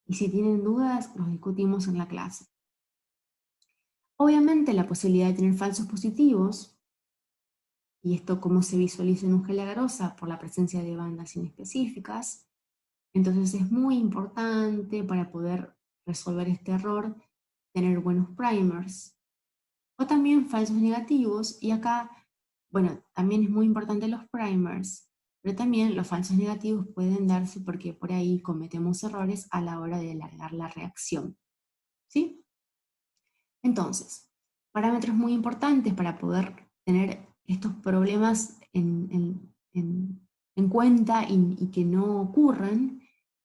y si tienen dudas, los discutimos en la clase. Obviamente la posibilidad de tener falsos positivos, y esto cómo se visualiza en un gel agarosa por la presencia de bandas inespecíficas, entonces es muy importante para poder resolver este error tener buenos primers. O también falsos negativos, y acá, bueno, también es muy importante los primers, pero también los falsos negativos pueden darse porque por ahí cometemos errores a la hora de alargar la reacción, ¿sí? Entonces, parámetros muy importantes para poder tener estos problemas en cuenta y que no ocurran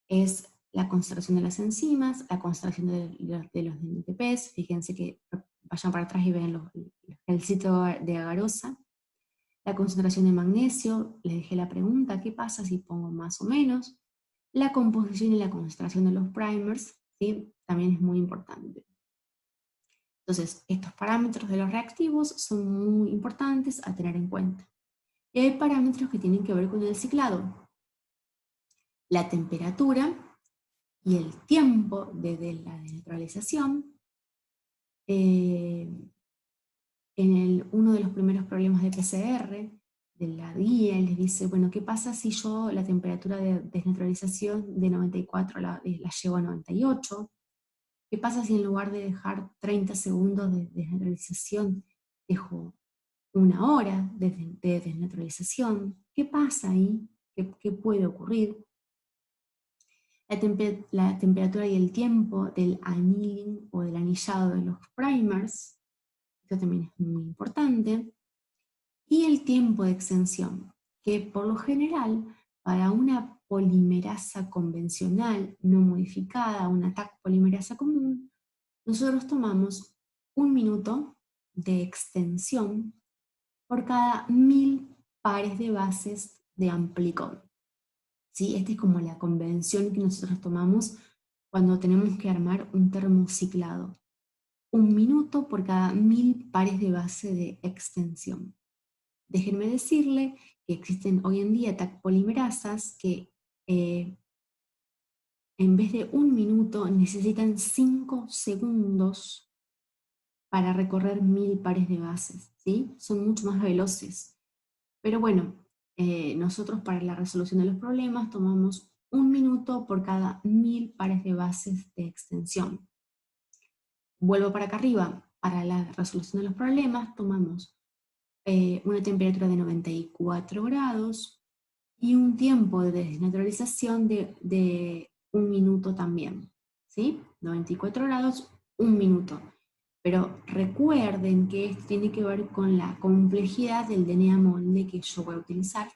es la concentración de las enzimas, la concentración de los NTPs. Fíjense que vayan para atrás y vean el sitio de agarosa. La concentración de magnesio, les dejé la pregunta, ¿qué pasa si pongo más o menos? La composición y la concentración de los primers, ¿sí? También es muy importante. Entonces, estos parámetros de los reactivos son muy importantes a tener en cuenta. Y hay parámetros que tienen que ver con el ciclado. La temperatura y el tiempo de la desneutralización. Uno de los primeros problemas de PCR, de la guía, les dice, bueno, ¿qué pasa si yo la temperatura de desneutralización de 94 la llevo a 98? ¿Qué pasa si en lugar de dejar 30 segundos de desneutralización, dejo una hora de desneutralización? ¿Qué pasa ahí? ¿Qué puede ocurrir? La temperatura y el tiempo del annealing o del anillado de los primers, esto también es muy importante. Y el tiempo de extensión, que por lo general para una polimerasa convencional no modificada, una TAC polimerasa común, nosotros tomamos 1 minuto de extensión por cada 1000 pares de bases de amplicón. ¿Sí? Esta es como la convención que nosotros tomamos cuando tenemos que armar un termociclado. 1 minuto por cada 1000 pares de base de extensión. Déjenme decirle que existen hoy en día TAC polimerasas que en vez de 1 minuto necesitan 5 segundos para recorrer 1000 pares de bases, ¿sí? Son mucho más veloces. Pero bueno, nosotros para la resolución de los problemas tomamos 1 minuto por cada 1000 pares de bases de extensión. Vuelvo para acá arriba, para la resolución de los problemas tomamos una temperatura de 94 grados y un tiempo de desnaturalización de 1 minuto también, ¿sí? 94 grados, 1 minuto. Pero recuerden que esto tiene que ver con la complejidad del DNA molde que yo voy a utilizar.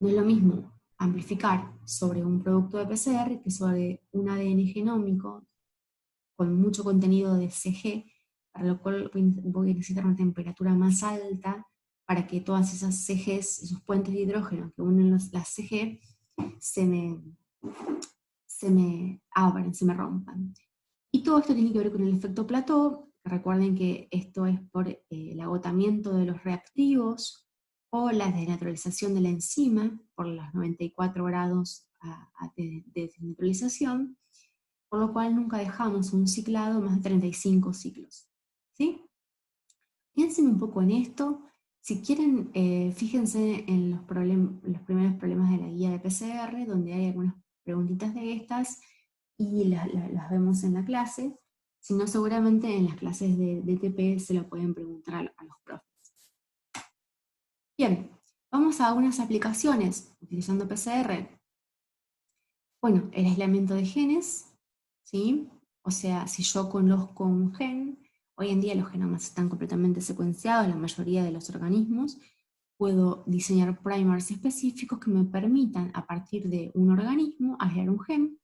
No es lo mismo amplificar sobre un producto de PCR que sobre un ADN genómico con mucho contenido de CG, para lo cual voy a necesitar una temperatura más alta para que todas esas CGs, esos puentes de hidrógeno que unen las CG, se me abran, se me rompan. Y todo esto tiene que ver con el efecto Plateau. Recuerden que esto es por el agotamiento de los reactivos o la desnaturalización de la enzima por los 94 grados de desnaturalización, por lo cual nunca dejamos un ciclado más de 35 ciclos. ¿Sí? Piensen un poco en esto. Si quieren, fíjense en los primeros problemas de la guía de PCR, donde hay algunas preguntitas de estas, y las vemos en la clase. Si no, seguramente en las clases de TP se lo pueden preguntar a los profes. Bien, vamos a unas aplicaciones utilizando PCR. Bueno, el aislamiento de genes, ¿sí? O sea, si yo conozco un gen, hoy en día los genomas están completamente secuenciados en la mayoría de los organismos, puedo diseñar primers específicos que me permitan, a partir de un organismo, hallar un gen.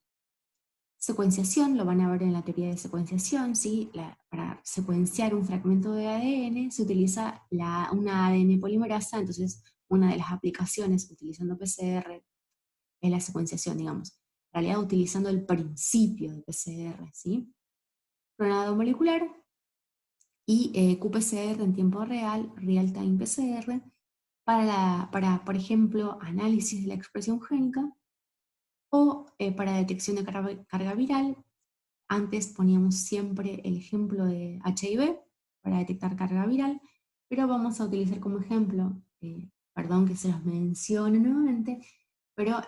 Secuenciación, lo van a ver en la teoría de secuenciación, ¿sí? Para secuenciar un fragmento de ADN se utiliza una ADN polimerasa, entonces una de las aplicaciones utilizando PCR es la secuenciación, digamos. En realidad utilizando el principio de PCR, ¿sí? Clonado molecular y qPCR en tiempo real, real-time PCR, para, por ejemplo, análisis de la expresión génica o para detección de carga viral. Antes poníamos siempre el ejemplo de HIV para detectar carga viral, pero vamos a utilizar como ejemplo, perdón que se los mencione nuevamente, pero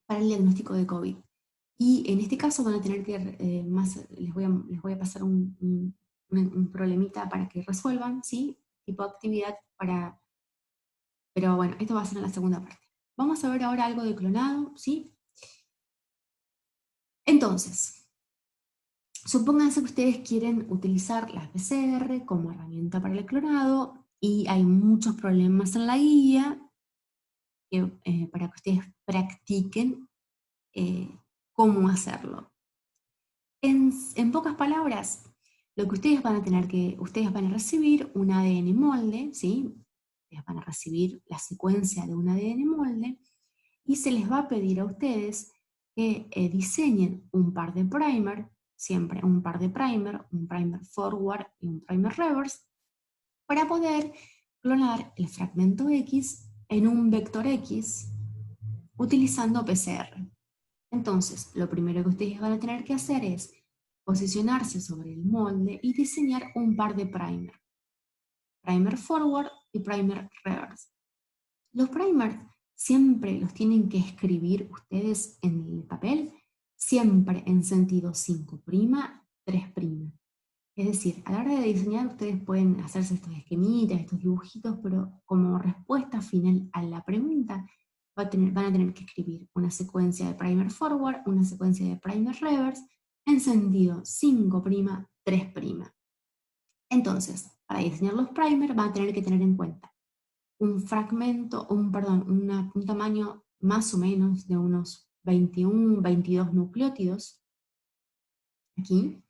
para el diagnóstico de COVID. Y en este caso van a tener que, les voy a pasar un problemita para que resuelvan, ¿sí? Tipo actividad para, pero bueno, esto va a ser en la segunda parte. Vamos a ver ahora algo de clonado, ¿sí? Entonces, supónganse que ustedes quieren utilizar la PCR como herramienta para el clonado y hay muchos problemas en la guía para que ustedes practiquen cómo hacerlo. En pocas palabras, lo que ustedes van a recibir un ADN molde, ¿sí? Ustedes van a recibir la secuencia de un ADN molde y se les va a pedir a ustedes que diseñen un par de primer, siempre un par de primer, un primer forward y un primer reverse, para poder clonar el fragmento X en un vector X utilizando PCR. Entonces, lo primero que ustedes van a tener que hacer es posicionarse sobre el molde y diseñar un par de primer. Primer forward y primer reverse. Los primers siempre los tienen que escribir ustedes en el papel, siempre en sentido 5', 3'. Es decir, a la hora de diseñar ustedes pueden hacerse estos esquemitas, estos dibujitos, pero como respuesta final a la pregunta van a tener que escribir una secuencia de primer forward, una secuencia de primer reverse, en sentido 5', 3'. Entonces, para diseñar los primers van a tener que tener en cuenta un fragmento, un tamaño más o menos de unos 21, 22 nucleótidos, aquí,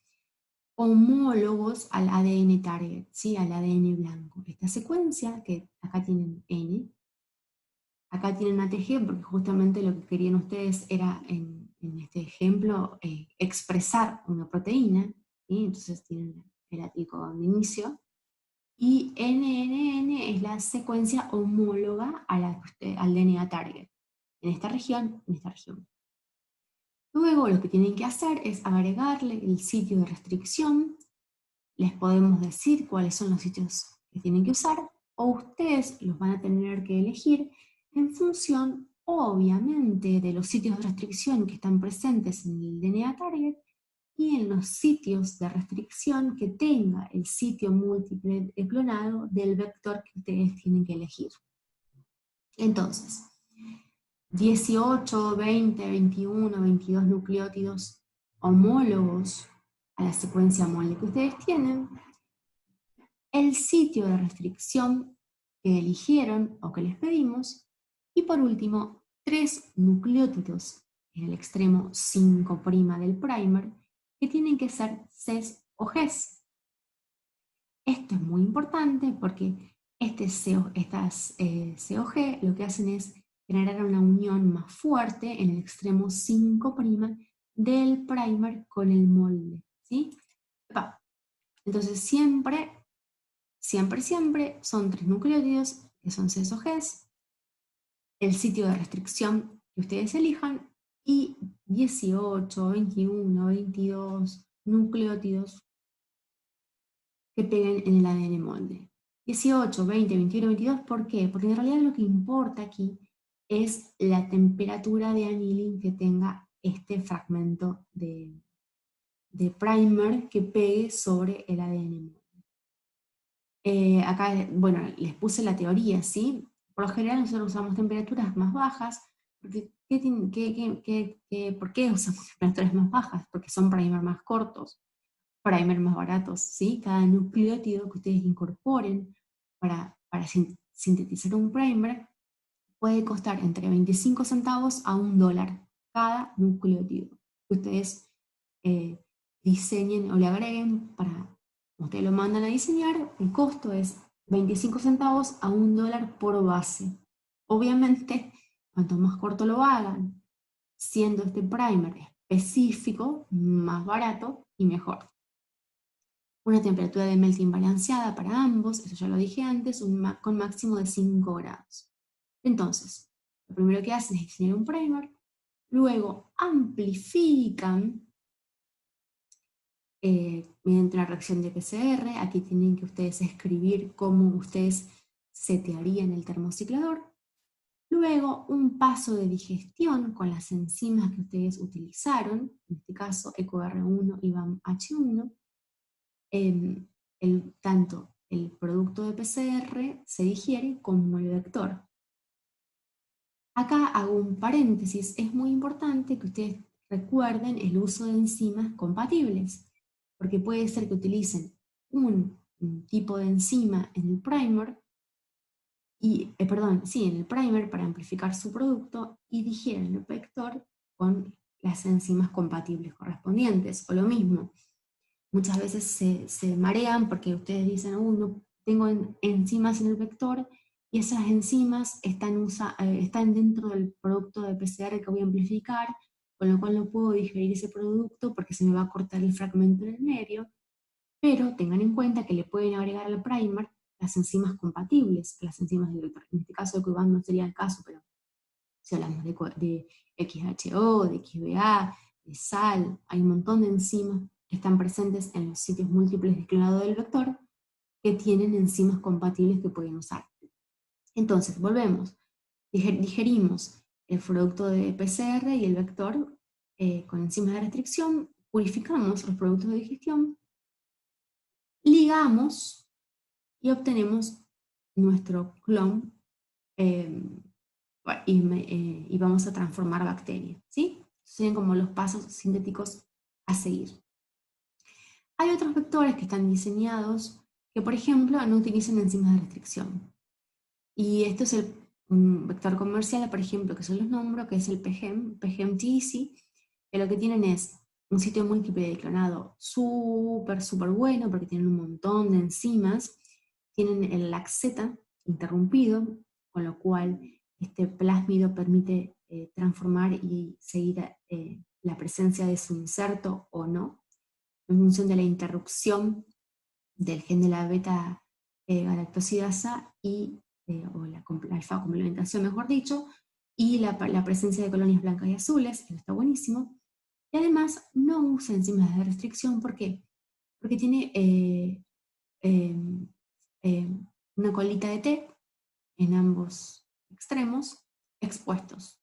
homólogos al ADN target, ¿sí? Al ADN blanco. Esta secuencia, que acá tienen N, acá tienen ATG, porque justamente lo que querían ustedes era, en este ejemplo, expresar una proteína, ¿sí? Entonces tienen el ático de inicio, y NNN es la secuencia homóloga al DNA target, en esta región, en esta región. Luego lo que tienen que hacer es agregarle el sitio de restricción, les podemos decir cuáles son los sitios que tienen que usar, o ustedes los van a tener que elegir en función, obviamente, de los sitios de restricción que están presentes en el DNA target y en los sitios de restricción que tenga el sitio múltiple clonado del vector que ustedes tienen que elegir. Entonces, 18, 20, 21, 22 nucleótidos homólogos a la secuencia molde que ustedes tienen, el sitio de restricción que eligieron o que les pedimos, y por último, 3 nucleótidos en el extremo 5' del primer, que tienen que ser Cs o Gs. Esto es muy importante porque estas COG lo que hacen es generar una unión más fuerte en el extremo 5' del primer con el molde, ¿sí? Entonces siempre son 3 nucleótidos que son Cs o Gs, el sitio de restricción que ustedes elijan y 18, 21, 22 nucleótidos que peguen en el ADN molde. 18, 20, 21, 22, ¿por qué? Porque en realidad lo que importa aquí es la temperatura de annealing que tenga este fragmento de primer que pegue sobre el ADN molde. Acá, bueno, les puse la teoría, ¿sí? Por lo general nosotros usamos temperaturas más bajas, porque ¿Por qué usamos temperaturas más bajas? Porque son primers más cortos, primers más baratos, ¿sí? Cada nucleótido que ustedes incorporen para sintetizar un primer puede costar entre 25 centavos a $1 cada nucleótido que ustedes eh, diseñen o le agreguen ustedes lo mandan a diseñar, el costo es 25 centavos a $1 por base. Obviamente, cuanto más corto lo hagan, siendo este primer específico, más barato y mejor. Una temperatura de melting balanceada para ambos, eso ya lo dije antes, con máximo de 5 grados. Entonces, lo primero que hacen es diseñar un primer, luego amplifican mediante una reacción de PCR. Aquí tienen que ustedes escribir cómo ustedes setearían el termociclador. Luego, un paso de digestión con las enzimas que ustedes utilizaron, en este caso EcoR1 y BAM-H1. Tanto el producto de PCR se digiere como el vector. Acá hago un paréntesis, es muy importante que ustedes recuerden el uso de enzimas compatibles, porque puede ser que utilicen un tipo de enzima en el primer, en el primer para amplificar su producto y digieren el vector con las enzimas compatibles correspondientes, o lo mismo. Muchas veces se marean porque ustedes dicen, no tengo enzimas en el vector y esas enzimas están dentro del producto de PCR que voy a amplificar, con lo cual no puedo digerir ese producto porque se me va a cortar el fragmento en el medio. Pero tengan en cuenta que le pueden agregar al primer las enzimas compatibles, las enzimas del vector. En este caso de Cuban no sería el caso, pero si hablamos de XHO, de XBA, de sal, hay un montón de enzimas que están presentes en los sitios múltiples de clonado del vector que tienen enzimas compatibles que pueden usar. Entonces, volvemos. Digerimos el producto de PCR y el vector con enzimas de restricción, purificamos los productos de digestión, ligamos y obtenemos nuestro clon y vamos a transformar bacterias, ¿sí? Serían como los pasos sintéticos a seguir. Hay otros vectores que están diseñados que, por ejemplo, no utilizan enzimas de restricción. Y esto es un vector comercial, por ejemplo, que se los nombro, que es el PGM-TEC, que lo que tienen es un sitio múltiple de clonado súper bueno, porque tienen un montón de enzimas, tienen el laxeta interrumpido, con lo cual este plásmido permite transformar y seguir la presencia de su inserto o no, en función de la interrupción del gen de la beta galactosidasa o la alfa complementación, mejor dicho, y la presencia de colonias blancas y azules, eso está buenísimo. Y además no usa enzimas de restricción, ¿por qué? Porque tiene una colita de té en ambos extremos expuestos.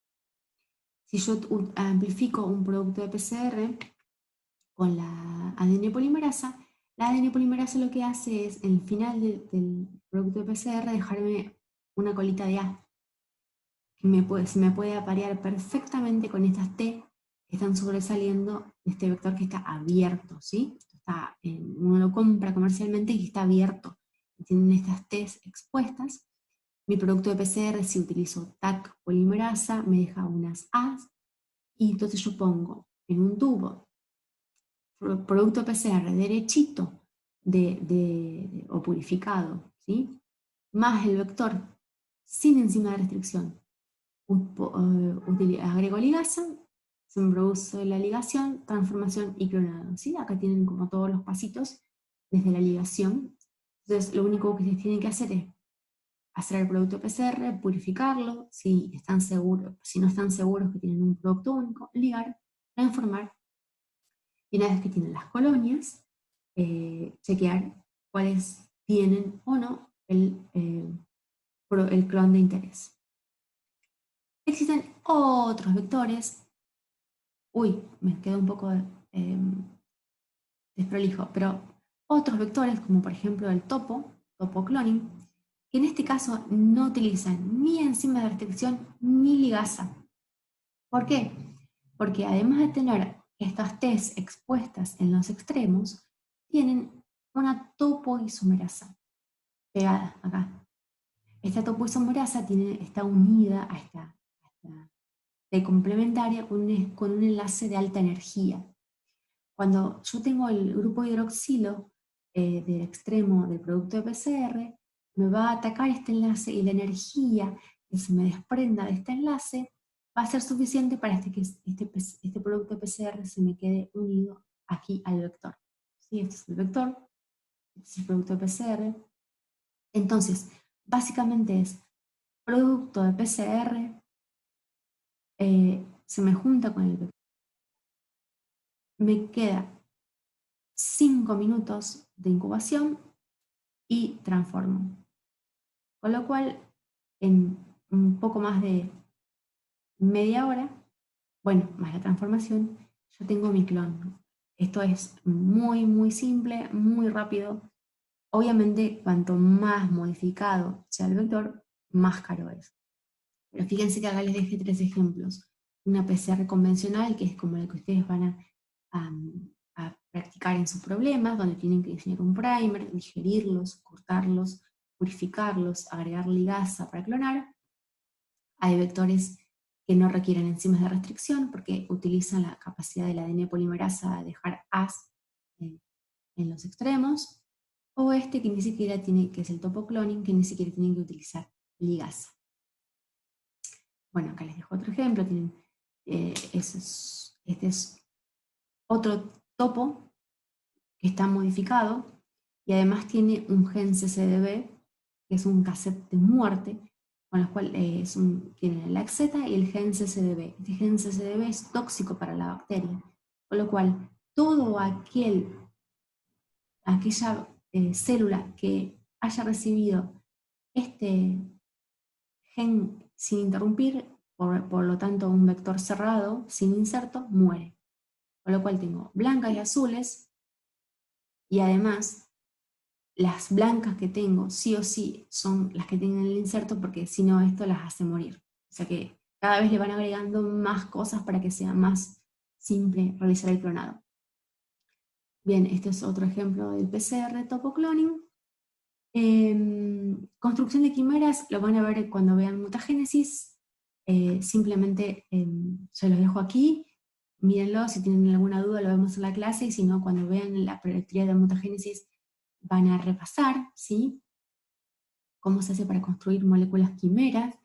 Si yo amplifico un producto de PCR con la ADN polimerasa, la ADN polimerasa lo que hace es, en el final del producto de PCR, dejarme una colita de A, que se me puede aparear perfectamente con estas T que están sobresaliendo de este vector que está abierto, ¿sí? Uno lo compra comercialmente y está abierto. Y tienen estas T expuestas. Mi producto de PCR, si utilizo TAC polimerasa, me deja unas A's, y entonces yo pongo en un tubo producto PCR derechito o purificado, ¿sí? Más el vector sin enzima de restricción. Agrego ligasa, se me produce la ligación, transformación y clonado, ¿sí? Acá tienen como todos los pasitos desde la ligación. Entonces lo único que ustedes tienen que hacer es hacer el producto PCR, purificarlo, si no están seguros que tienen un producto único, ligar, transformar, y una vez que tienen las colonias, chequear cuáles tienen o no el clon de interés. Existen otros vectores, me quedó un poco desprolijo, pero otros vectores como por ejemplo el topo cloning, que en este caso no utilizan ni enzimas de restricción ni ligasa. ¿Por qué? Porque además de tener estas T's expuestas en los extremos, tienen una topoisomerasa pegada acá. Esta topoisomerasa está unida a esta T complementaria con un enlace de alta energía. Cuando yo tengo el grupo hidroxilo del extremo del producto de PCR, me va a atacar este enlace y la energía que se me desprenda de este enlace va a ser suficiente para que este producto de PCR se me quede unido aquí al vector. ¿Sí? Este es el vector, este es el producto de PCR. Entonces, básicamente es producto de PCR, se me junta con el vector. Me queda 5 minutos de incubación y transformo. Con lo cual, en un poco más de media hora, bueno, más la transformación, yo tengo mi clon. Esto es muy, muy simple, muy rápido. Obviamente, cuanto más modificado sea el vector, más caro es. Pero fíjense que acá les dejé 3 ejemplos. Una PCR convencional, que es como la que ustedes van a practicar en sus problemas, donde tienen que diseñar un primer, digerirlos, cortarlos, purificarlos, agregar ligasa para clonar. Hay vectores que no requieren enzimas de restricción porque utilizan la capacidad del ADN polimerasa de dejar As en los extremos, o este que ni siquiera tiene, que es el topocloning, que ni siquiera tienen que utilizar ligasa. Bueno, acá les dejo otro ejemplo. Este es otro topo que está modificado y además tiene un gen CCDB, que es un cassette de muerte, con lo cual tiene la Z y el gen CCDB. Este gen CCDB es tóxico para la bacteria, con lo cual todo aquella célula que haya recibido este gen sin interrumpir, por lo tanto un vector cerrado, sin inserto, muere. Con lo cual tengo blancas y azules, y además las blancas que tengo sí o sí son las que tienen el inserto, porque si no esto las hace morir. O sea que cada vez le van agregando más cosas para que sea más simple realizar el clonado. Bien, este es otro ejemplo del PCR topocloning. Construcción de quimeras lo van a ver cuando vean mutagénesis. Simplemente se los dejo aquí. Mírenlo, si tienen alguna duda lo vemos en la clase, y si no, cuando vean la proyectilidad de mutagénesis van a repasar, ¿sí?, cómo se hace para construir moléculas quimeras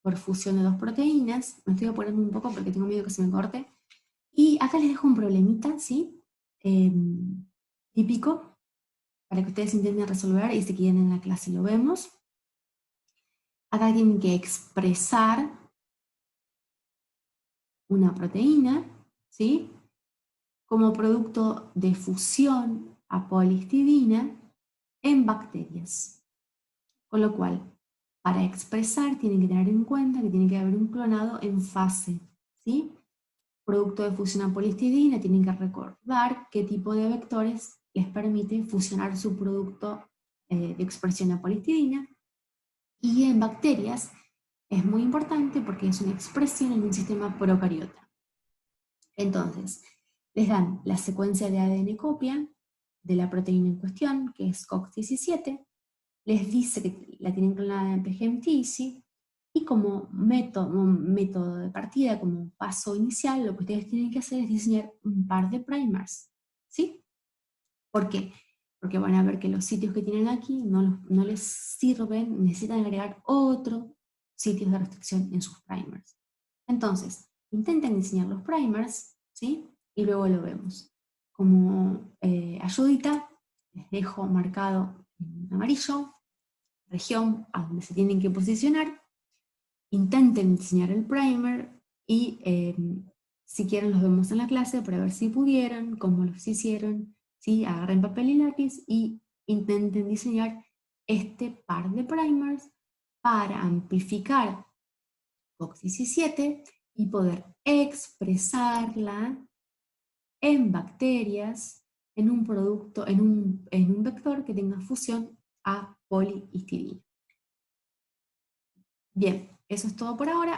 por fusión de 2 proteínas. Me estoy apurando un poco porque tengo miedo que se me corte. Y acá les dejo un problemita, ¿sí? Típico, para que ustedes intenten resolver, y si quieren en la clase lo vemos. Acá tienen que expresar una proteína, ¿sí?, como producto de fusión a polihistidina en bacterias. Con lo cual, para expresar tienen que tener en cuenta que tiene que haber un clonado en fase, ¿sí? Producto de fusión a polihistidina, tienen que recordar qué tipo de vectores les permite fusionar su producto de expresión a polihistidina. Y en bacterias es muy importante porque es una expresión en un sistema procariota. Entonces, les dan la secuencia de ADN copia de la proteína en cuestión, que es COX-17, les dice que la tienen clonada en PGMTIC, y como método de partida, como paso inicial, lo que ustedes tienen que hacer es diseñar un par de primers, ¿sí? ¿Por qué? Porque van a ver que los sitios que tienen aquí no les sirven, necesitan agregar otros sitios de restricción en sus primers. Entonces, intenten diseñar los primers, ¿sí?, y luego lo vemos. Como ayudita, les dejo marcado en amarillo región a donde se tienen que posicionar. Intenten diseñar el primer y si quieren los vemos en la clase para ver si pudieron, cómo los hicieron, ¿sí? Agarren papel y lápiz y intenten diseñar este par de primers para amplificar COX-17 y poder expresarla en bacterias, en un producto, en un vector que tenga fusión a polihistidina. Bien, eso es todo por ahora.